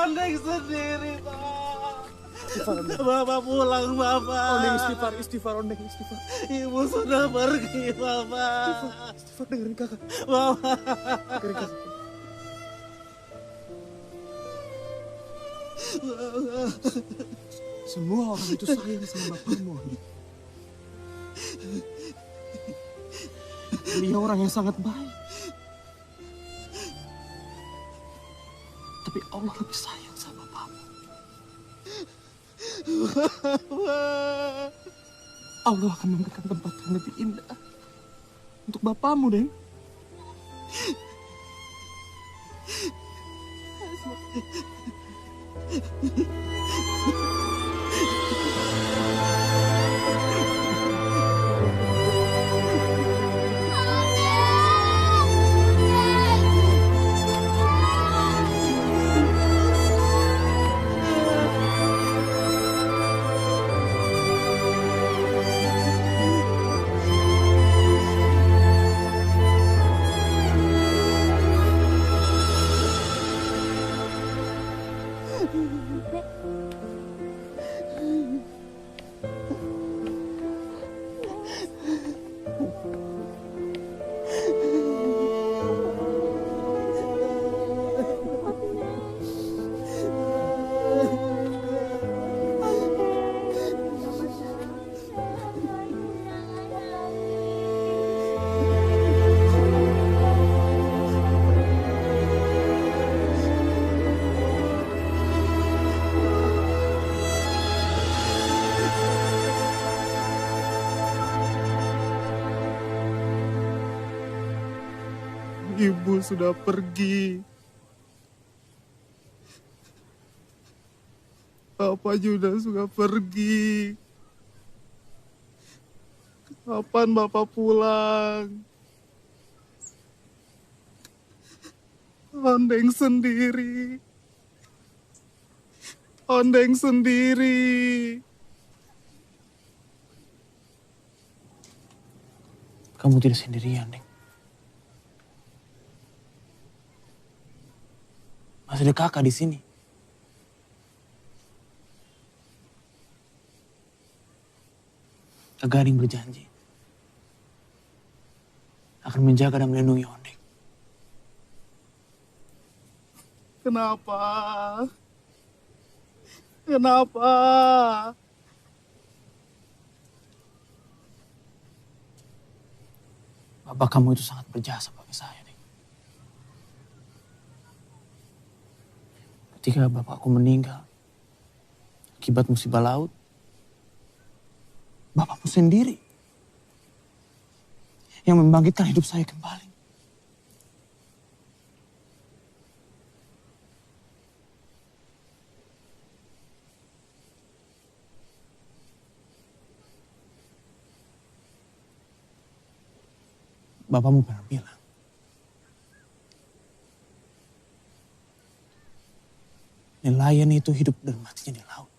Ondeng sendiri, Pak. Bapak pulang, Bapak. Ondeng istighfar, Ondeng istighfar. Ibu sudah pergi, Bapak. Istighfar, dengerin kakak. Bapak. Dengerin kakak. Semua orang itu sayang sama bapakmu, Ondeng. Dia orang yang sangat baik. Tapi Allah lebih sayang sama bapakmu. Allah akan memberikan tempat yang lebih indah untuk bapakmu, Deng. Ibu sudah pergi. Bapak juga sudah pergi. Kapan Bapak pulang? Ondeng sendiri. Ondeng sendiri. Kamu tidak sendirian, Deng. Masih ada kakak di sini. Kak Gading berjanji akan menjaga dan melindungi Ondeng. Kenapa? Kenapa? Bapak kamu itu sangat berjasa bagi saya, Deng. Ketika bapakku meninggal akibat musibah laut, bapakmu sendiri yang membangkitkan hidup saya kembali. Bapakmu pernah bilang, nelayan itu hidup dan matinya di laut.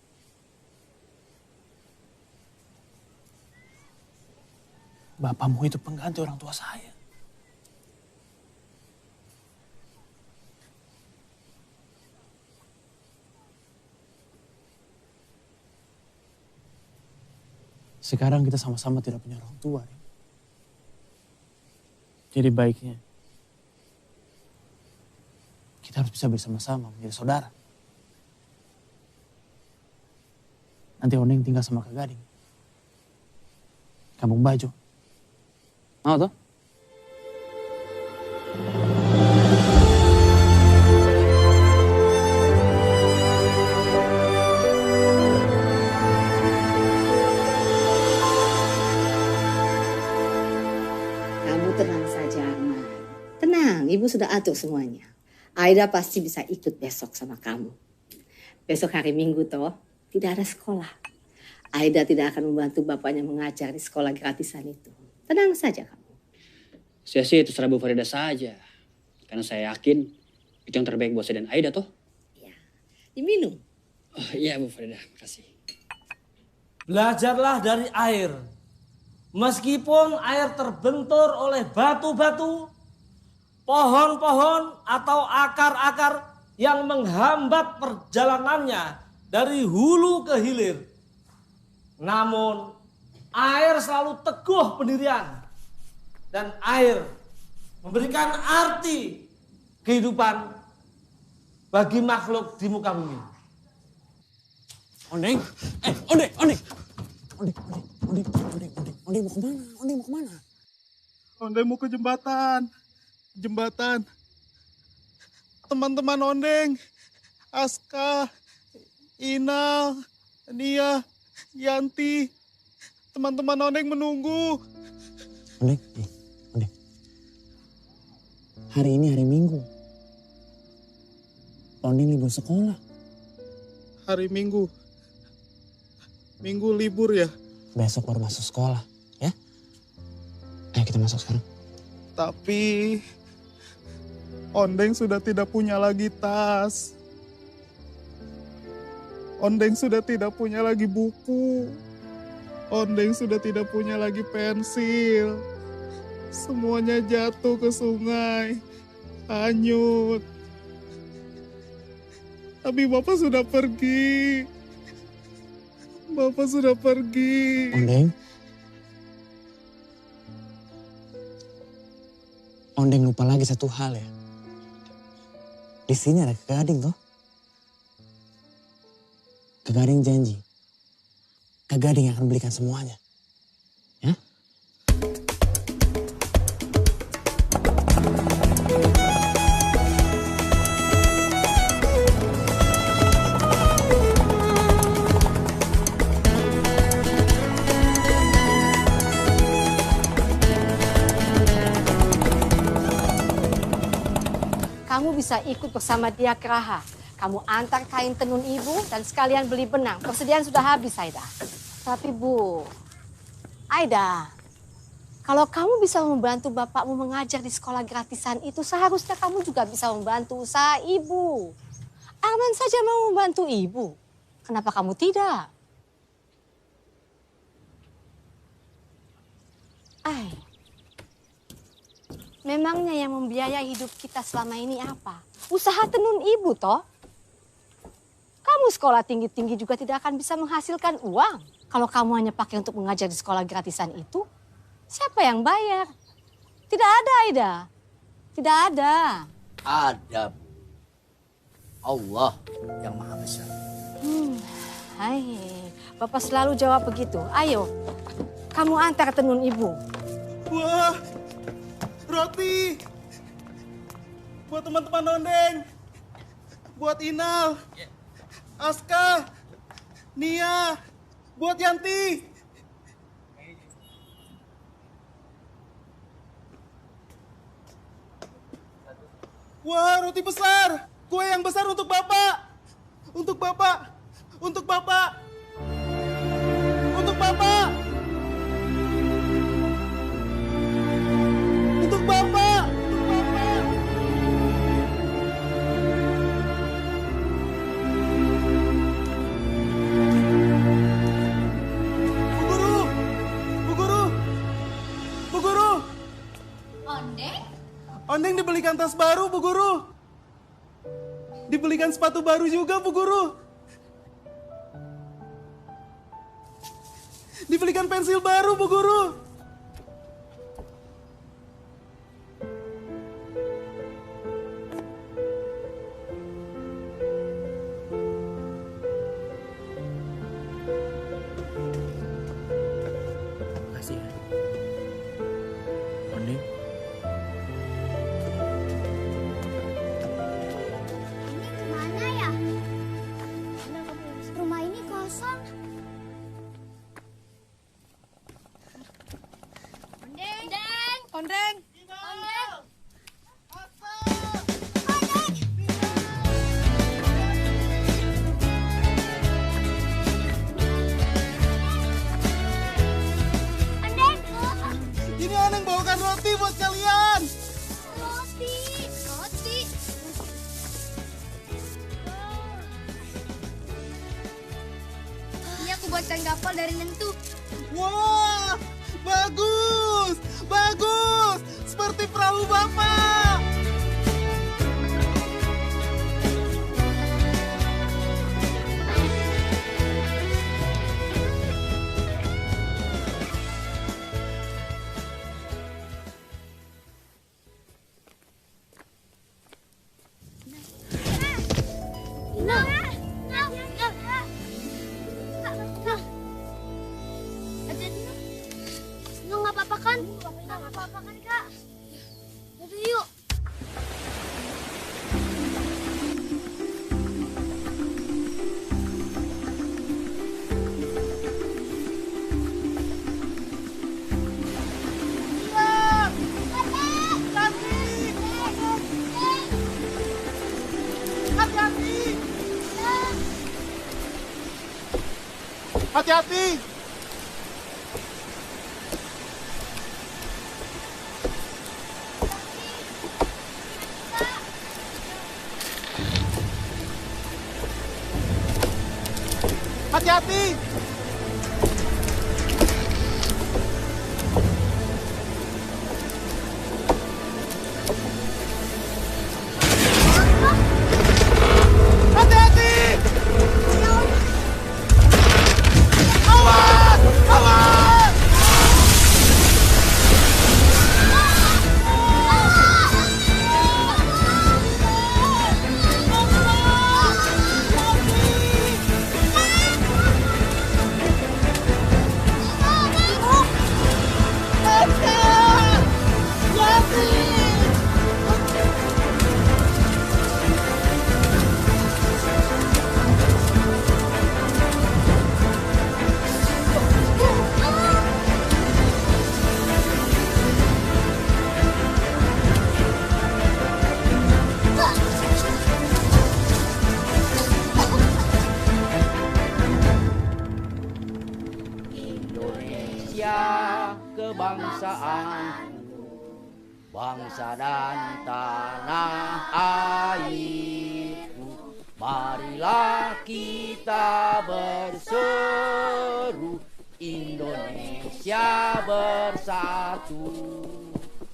Bapakmu itu pengganti orang tua saya. Sekarang kita sama-sama tidak punya orang tua. Jadi baiknya kita harus bisa bersama-sama menjadi saudara. Nanti Ondeng tinggal sama Kak Gading. Kampung Bajo. Mau toh? Kamu tenang saja, Arman. Tenang, Ibu sudah atur semuanya. Aida pasti bisa ikut besok sama kamu. Besok hari Minggu toh, tidak ada sekolah. Aida tidak akan membantu bapaknya mengajar di sekolah gratisan itu. Tenang saja kamu. Saya sih terserah Bu Farida saja. Karena saya yakin itu yang terbaik buat saya dan Aida toh. Diminum. Oh iya Bu Farida, makasih. Belajarlah dari air. Meskipun air terbentur oleh batu-batu, pohon-pohon atau akar-akar yang menghambat perjalanannya dari hulu ke hilir. Namun air selalu teguh pendirian dan air memberikan arti kehidupan bagi makhluk di muka bumi. Ondeng, Ondeng mau kemana? Ondeng mau ke jembatan. Teman-teman Ondeng, Aska, Inal, Nia, Yanti, teman-teman Ondeng menunggu. Ondeng. Hari ini hari Minggu. Ondeng libur sekolah. Hari Minggu. Minggu libur ya? Besok baru masuk sekolah, ya? Ayo kita masuk sekarang. Tapi Ondeng sudah tidak punya lagi tas. Ondeng sudah tidak punya lagi buku. Ondeng sudah tidak punya lagi pensil. Semuanya jatuh ke sungai. Hanyut. Tapi Bapak sudah pergi. Bapak sudah pergi. Ondeng lupa lagi satu hal ya. Di sini ada Kak Gading toh. Kak Gading janji. Kak Gading akan belikan semuanya. Ya? Kamu bisa ikut bersama dia ke Raha. Kamu antar kain tenun ibu dan sekalian beli benang. Persediaan sudah habis, Aida. Tapi Bu, Aida, kalau kamu bisa membantu bapakmu mengajar di sekolah gratisan itu, seharusnya kamu juga bisa membantu usaha ibu. Arman saja mau membantu ibu. Kenapa kamu tidak? Memangnya yang membiayai hidup kita selama ini apa? Usaha tenun ibu toh? Kamu sekolah tinggi-tinggi juga tidak akan bisa menghasilkan uang. Kalau kamu hanya pakai untuk mengajar di sekolah gratisan itu, siapa yang bayar? Tidak ada, Aida. Tidak ada. Ada, Bu. Allah yang Maha Besar. Hai, Bapak selalu jawab begitu. Ayo, kamu antar tenun ibu. Wah, roti. Buat teman-teman Ondeng. Buat Inal. Aska. Nia. Buat Yanti. Wah, roti besar. Kue yang besar untuk Bapak. Untuk Bapak. Untuk Bapak. Untuk Bapak. Untuk Bapak. Bu Guru. Ondeng? Ondeng dibelikan tas baru, Bu Guru. Dibelikan sepatu baru juga, Bu Guru. Dibelikan pensil baru, Bu Guru. Makasih ya. Ondeng. Mana ya? Rumah ini kosong. Ondeng. Ini Ondeng bawakan roti buat kalian. Roti. Ini aku buatkan kapal dari Nentu. Wah, bagus, seperti perahu Bapak. Hati-hati! Hati-hati! Hati-hati! Awas! Awas! Kebangsaanku, bangsa dan tanah airku, marilah kita berseru, Indonesia bersatu.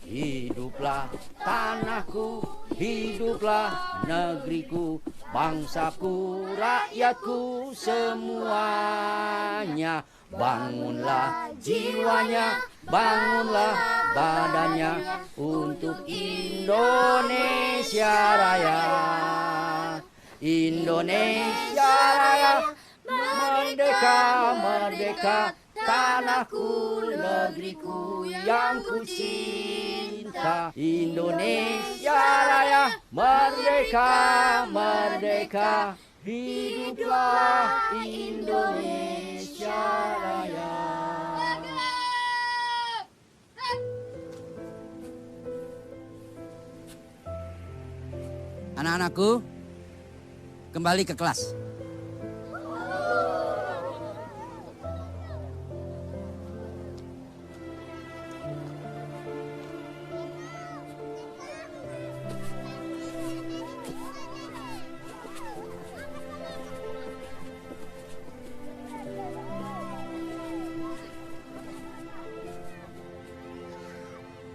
Hiduplah tanahku, hiduplah negeriku, bangsaku, rakyatku semuanya. Bangunlah jiwanya, bangunlah badannya untuk Indonesia Raya. Indonesia Raya, merdeka, merdeka, tanahku, negeriku yang ku cinta. Indonesia Raya, merdeka, merdeka, hiduplah Indonesia Raya. Anak-anakku, kembali ke kelas.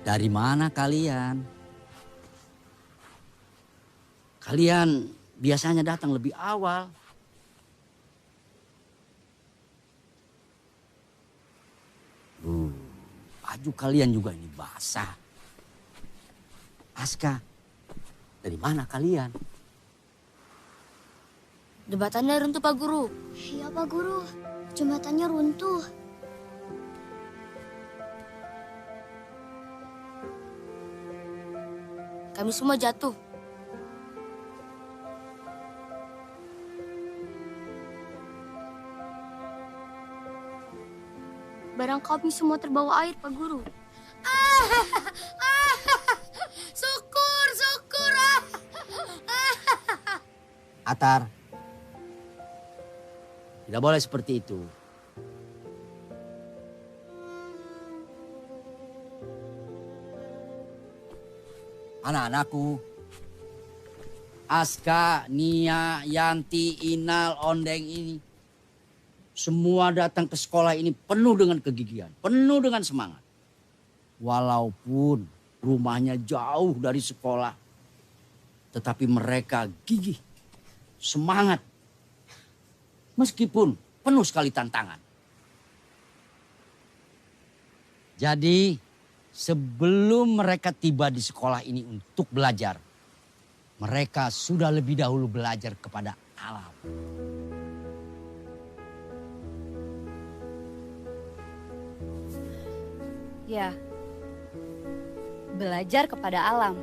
Dari mana kalian? Kalian biasanya datang lebih awal. Baju kalian juga ini basah. Aska, dari mana kalian? Jembatannya runtuh, Pak Guru. Iya, Pak Guru. Jembatannya runtuh. Kami semua jatuh. Barang kami semua terbawa air, Pak Guru. Syukur, syukur. Atar, tidak boleh seperti itu. Anak-anakku, Aska, Nia, Yanti, Inal, Ondeng ini semua datang ke sekolah ini penuh dengan kegigihan, penuh dengan semangat. Walaupun rumahnya jauh dari sekolah, tetapi mereka gigih, semangat, meskipun penuh sekali tantangan. Jadi sebelum mereka tiba di sekolah ini untuk belajar, mereka sudah lebih dahulu belajar kepada alam. Ya, belajar kepada alam.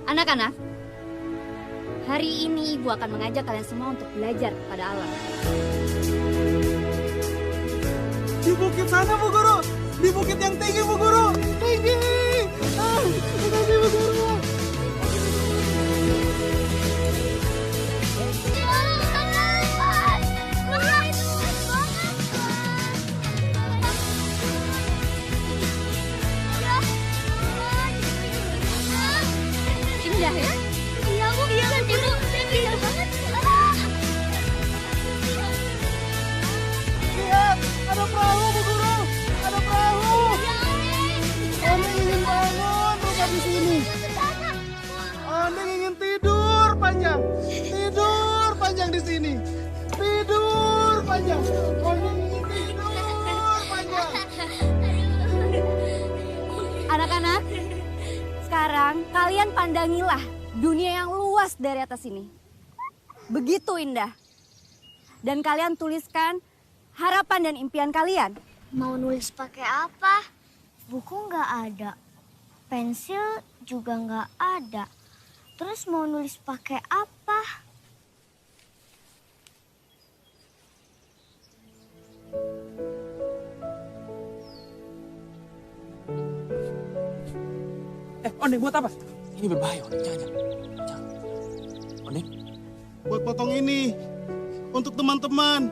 Anak-anak, hari ini Ibu akan mengajak kalian semua untuk belajar kepada alam. Di bukit sana, Bu Guru. Di bukit yang tinggi, Bu Guru. Tinggi. Makasih, Bu Guru. panjang. Tidur panjang di sini. Tidur panjang. Tidur panjang. Anak-anak, sekarang kalian pandangilah dunia yang luas dari atas ini. Begitu indah. Dan kalian tuliskan harapan dan impian kalian. Mau nulis pakai apa? Buku nggak ada. Pensil juga nggak ada. Terus mau nulis pakai apa? Ondeng buat apa? Ini berbahaya, Ondeng. Jangan. Ondeng? Buat potong ini. Untuk teman-teman.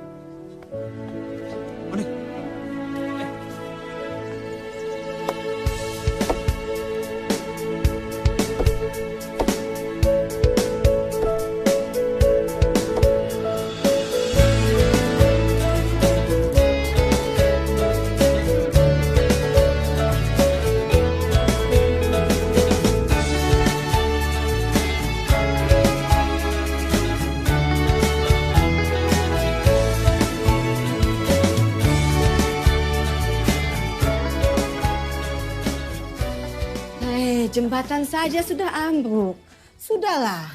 Jembatan saja sudah ambruk. Sudahlah,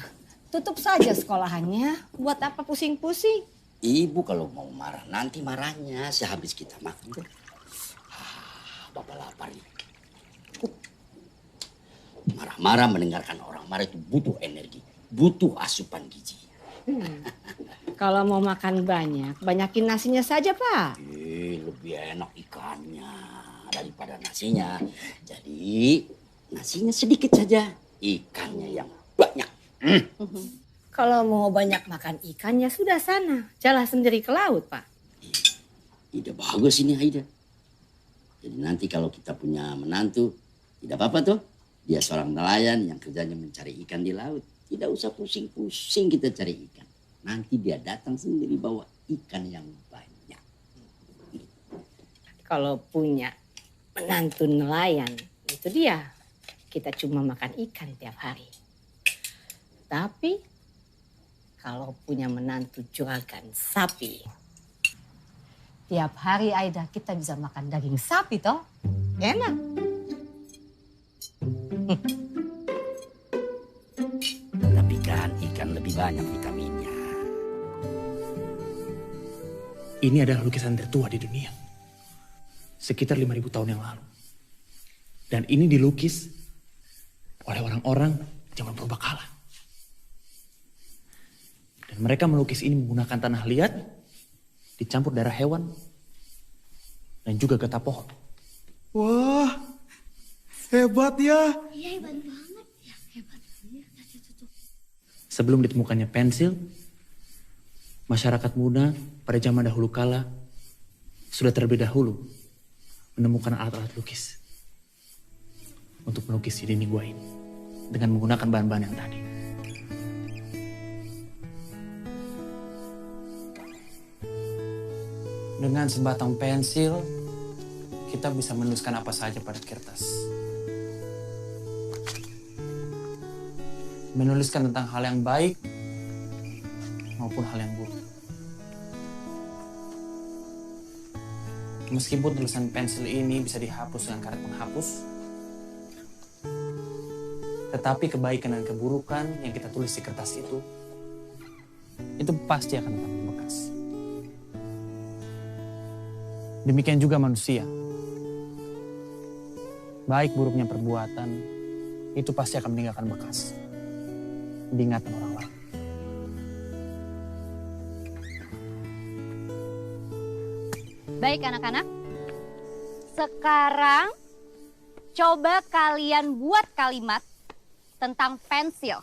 tutup saja sekolahannya. Buat apa pusing-pusing? Ibu kalau mau marah, nanti marahnya sehabis kita makan. Bapak lapar nih. Marah-marah mendengarkan orang marah itu butuh energi. Butuh asupan gizi. Kalau mau makan banyak, banyakin nasinya saja, Pak. Lebih enak ikannya daripada nasinya. Jadi nasinya sedikit saja, ikannya yang banyak. Kalau mau banyak makan ikan ya sudah sana. Jalan sendiri ke laut, Pak. Ide bagus ini, Aida. Jadi nanti kalau kita punya menantu, tidak apa-apa tuh. Dia seorang nelayan yang kerjanya mencari ikan di laut. Tidak usah pusing-pusing kita cari ikan. Nanti dia datang sendiri bawa ikan yang banyak. Kalau punya menantu nelayan, itu dia. Kita cuma makan ikan tiap hari. Tapi kalau punya menantu juragan sapi, tiap hari Aida kita bisa makan daging sapi toh. Enak. Tapi kan ikan lebih banyak vitaminnya. Ini adalah lukisan tertua di dunia. Sekitar 5.000 tahun yang lalu. Dan ini dilukis oleh orang-orang zaman purbakala. Dan mereka melukis ini menggunakan tanah liat, dicampur darah hewan, dan juga getah pohon. Wah, hebat ya. Iya, hebat banget. Ya, hebat. Sebelum ditemukannya pensil, masyarakat muda pada zaman dahulu kala sudah terlebih dahulu menemukan alat-alat lukis untuk melukis di dinding gua ini dengan menggunakan bahan-bahan yang tadi. Dengan sebatang pensil, kita bisa menuliskan apa saja pada kertas. Menuliskan tentang hal yang baik maupun hal yang buruk. Meskipun tulisan pensil ini bisa dihapus dengan karet penghapus, tetapi kebaikan dan keburukan yang kita tulis di kertas itu pasti akan tetap membekas. Demikian juga manusia. Baik buruknya perbuatan, itu pasti akan meninggalkan bekas di ingatan orang lain. Baik anak-anak, sekarang coba kalian buat kalimat tentang pensil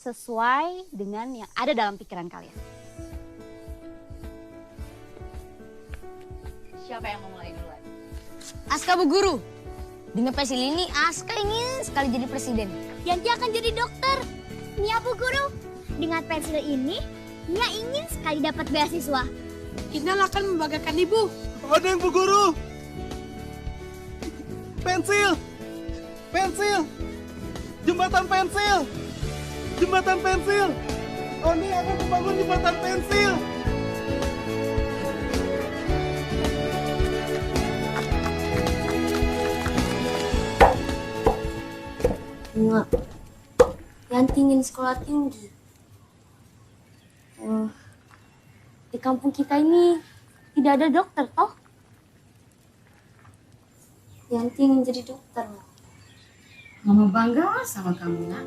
sesuai dengan yang ada dalam pikiran kalian. Siapa yang mau mulai duluan? Aska Bu Guru. Dengan pensil ini Aska ingin sekali jadi presiden. Yanti akan jadi dokter. Nia Bu Guru. Dengan pensil ini, Nia ingin sekali dapat beasiswa. Inal akan membanggakan ibu. Ada yang Bu Guru. Pensil. Pensil. Jembatan pensil. Jembatan pensil. Ondeng akan membangun jembatan pensil. Bunga, Yanti ingin sekolah tinggi. Di kampung kita ini tidak ada dokter, toh? Yanti ingin jadi dokter. Mama bangga sama kamu, nak.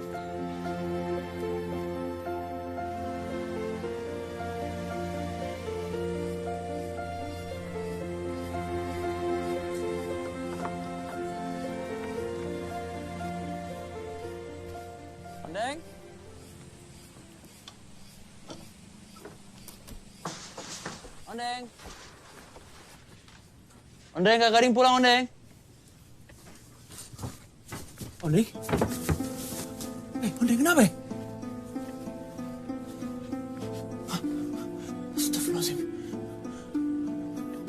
Ondeng. Ondeng. Ondeng, Kak Gading pulang, Ondeng. Ondeng? Ondeng kenapa? Astagfirullahaladzim.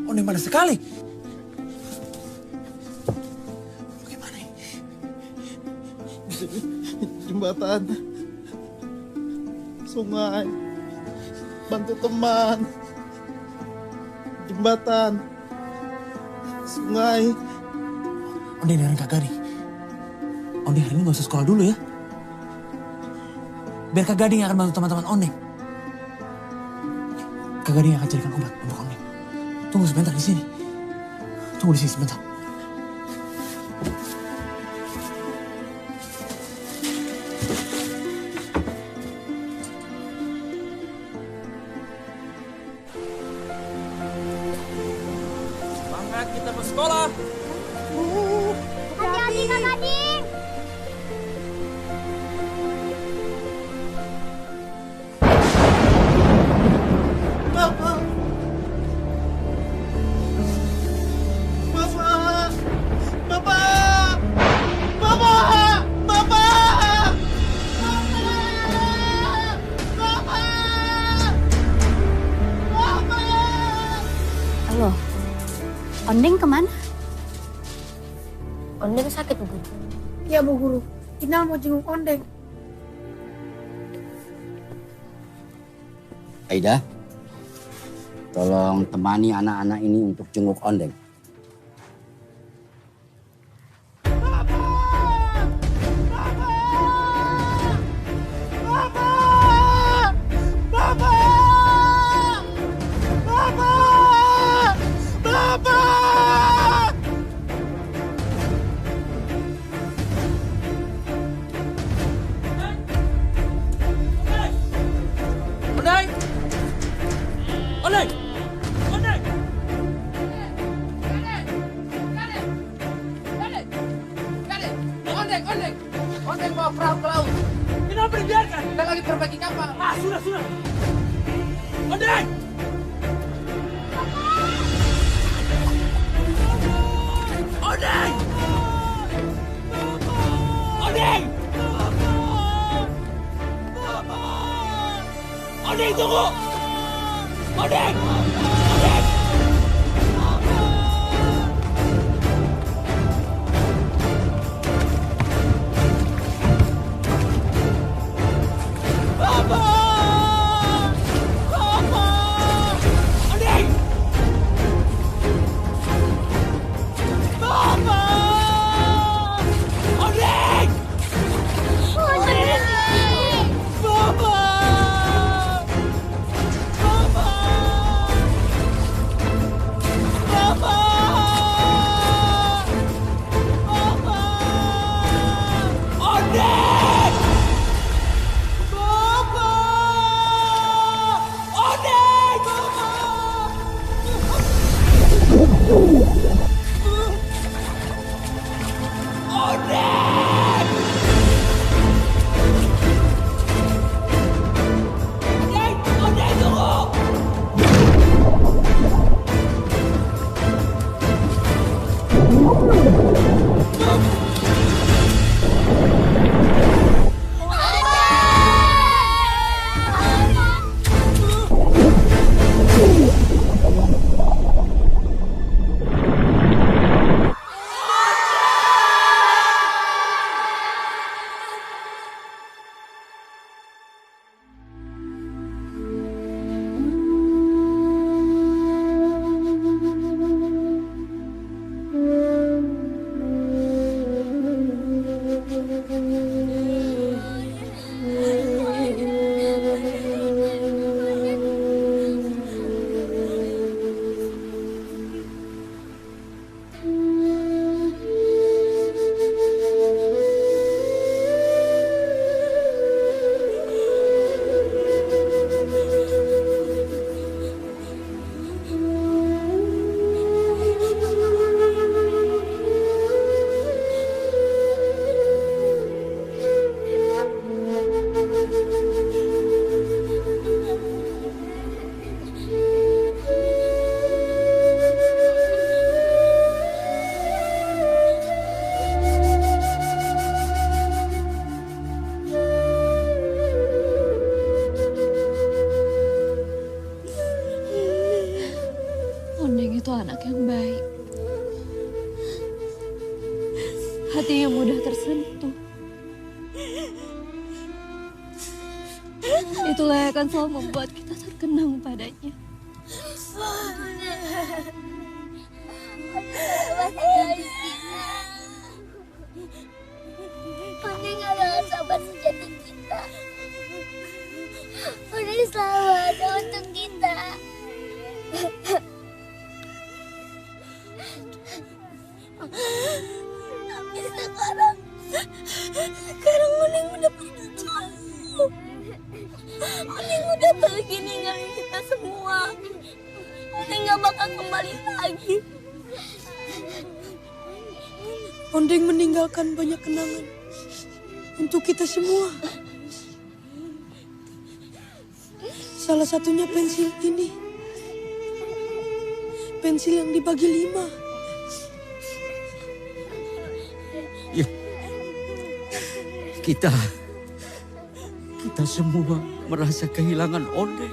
Ondeng panas sekali. Bagaimana ini? Jembatan, sungai, bantu teman. Jembatan, sungai. Ondeng dengerin Kak Gading. Ondeng hari ini gak usah sekolah dulu ya. Biar Kak Gading yang akan bantu teman-teman Ondeng. Kak Gading akan carikan obat untuk Ondeng. Tunggu sebentar di sini. Tunggu di sini sebentar. Semangat kita bersekolah. Hati-hati Kak Gading. Bapak. Bapak. Bapak. Bapak. Bapak. Halo, Ondeng kemana? Ondeng sakit, Bu Guru. Ya, Bu Guru. Inal mau jenguk Ondeng. Aida, tolong temani anak-anak ini untuk jenguk Ondeng. Ondeng! Ondeng! Ondeng! Ondeng bawa perahu ke laut. Kenapa dibiarkan? Kita lagi perbaiki kapal. Sudah. Ondeng! Ondeng! Ondeng! Ondeng, tunggu! Ondeng! Ondeng! itu anak yang baik. Hati yang mudah tersentuh. Itulah yang akan selalu membuat kita terkenang padanya. Ondeng adalah sahabat sejati kita. Ondeng selalu ada untuk kita. Tapi sekarang Ondeng udah pergi jauh. Ondeng udah pergi ninggalin kita semua. Ondeng gak bakal kembali lagi. Ondeng meninggalkan banyak kenangan untuk kita semua. Salah satunya pensil ini. Pensil yang dibagi 5. Ya, kita semua merasa kehilangan Ondeng.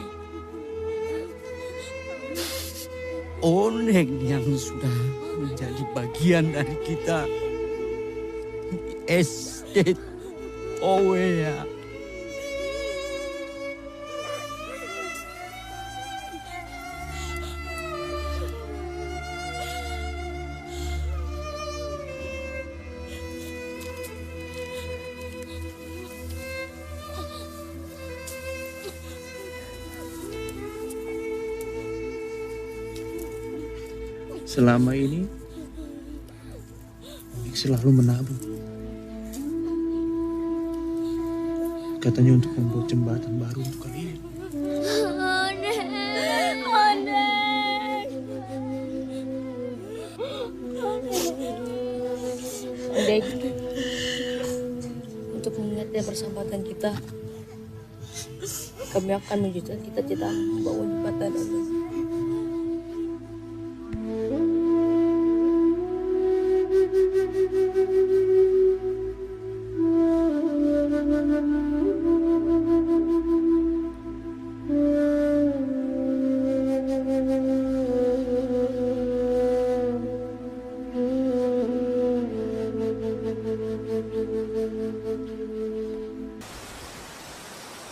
Ondeng yang sudah menjadi bagian dari kita. Estate Owea. Selama ini, Ondeng selalu menabung. Katanya untuk membuat jembatan baru untuk kalian. Ondeng, untuk mengingatnya persahabatan kita, kami akan mewujudkan cita-cita membangun jembatan Ondeng.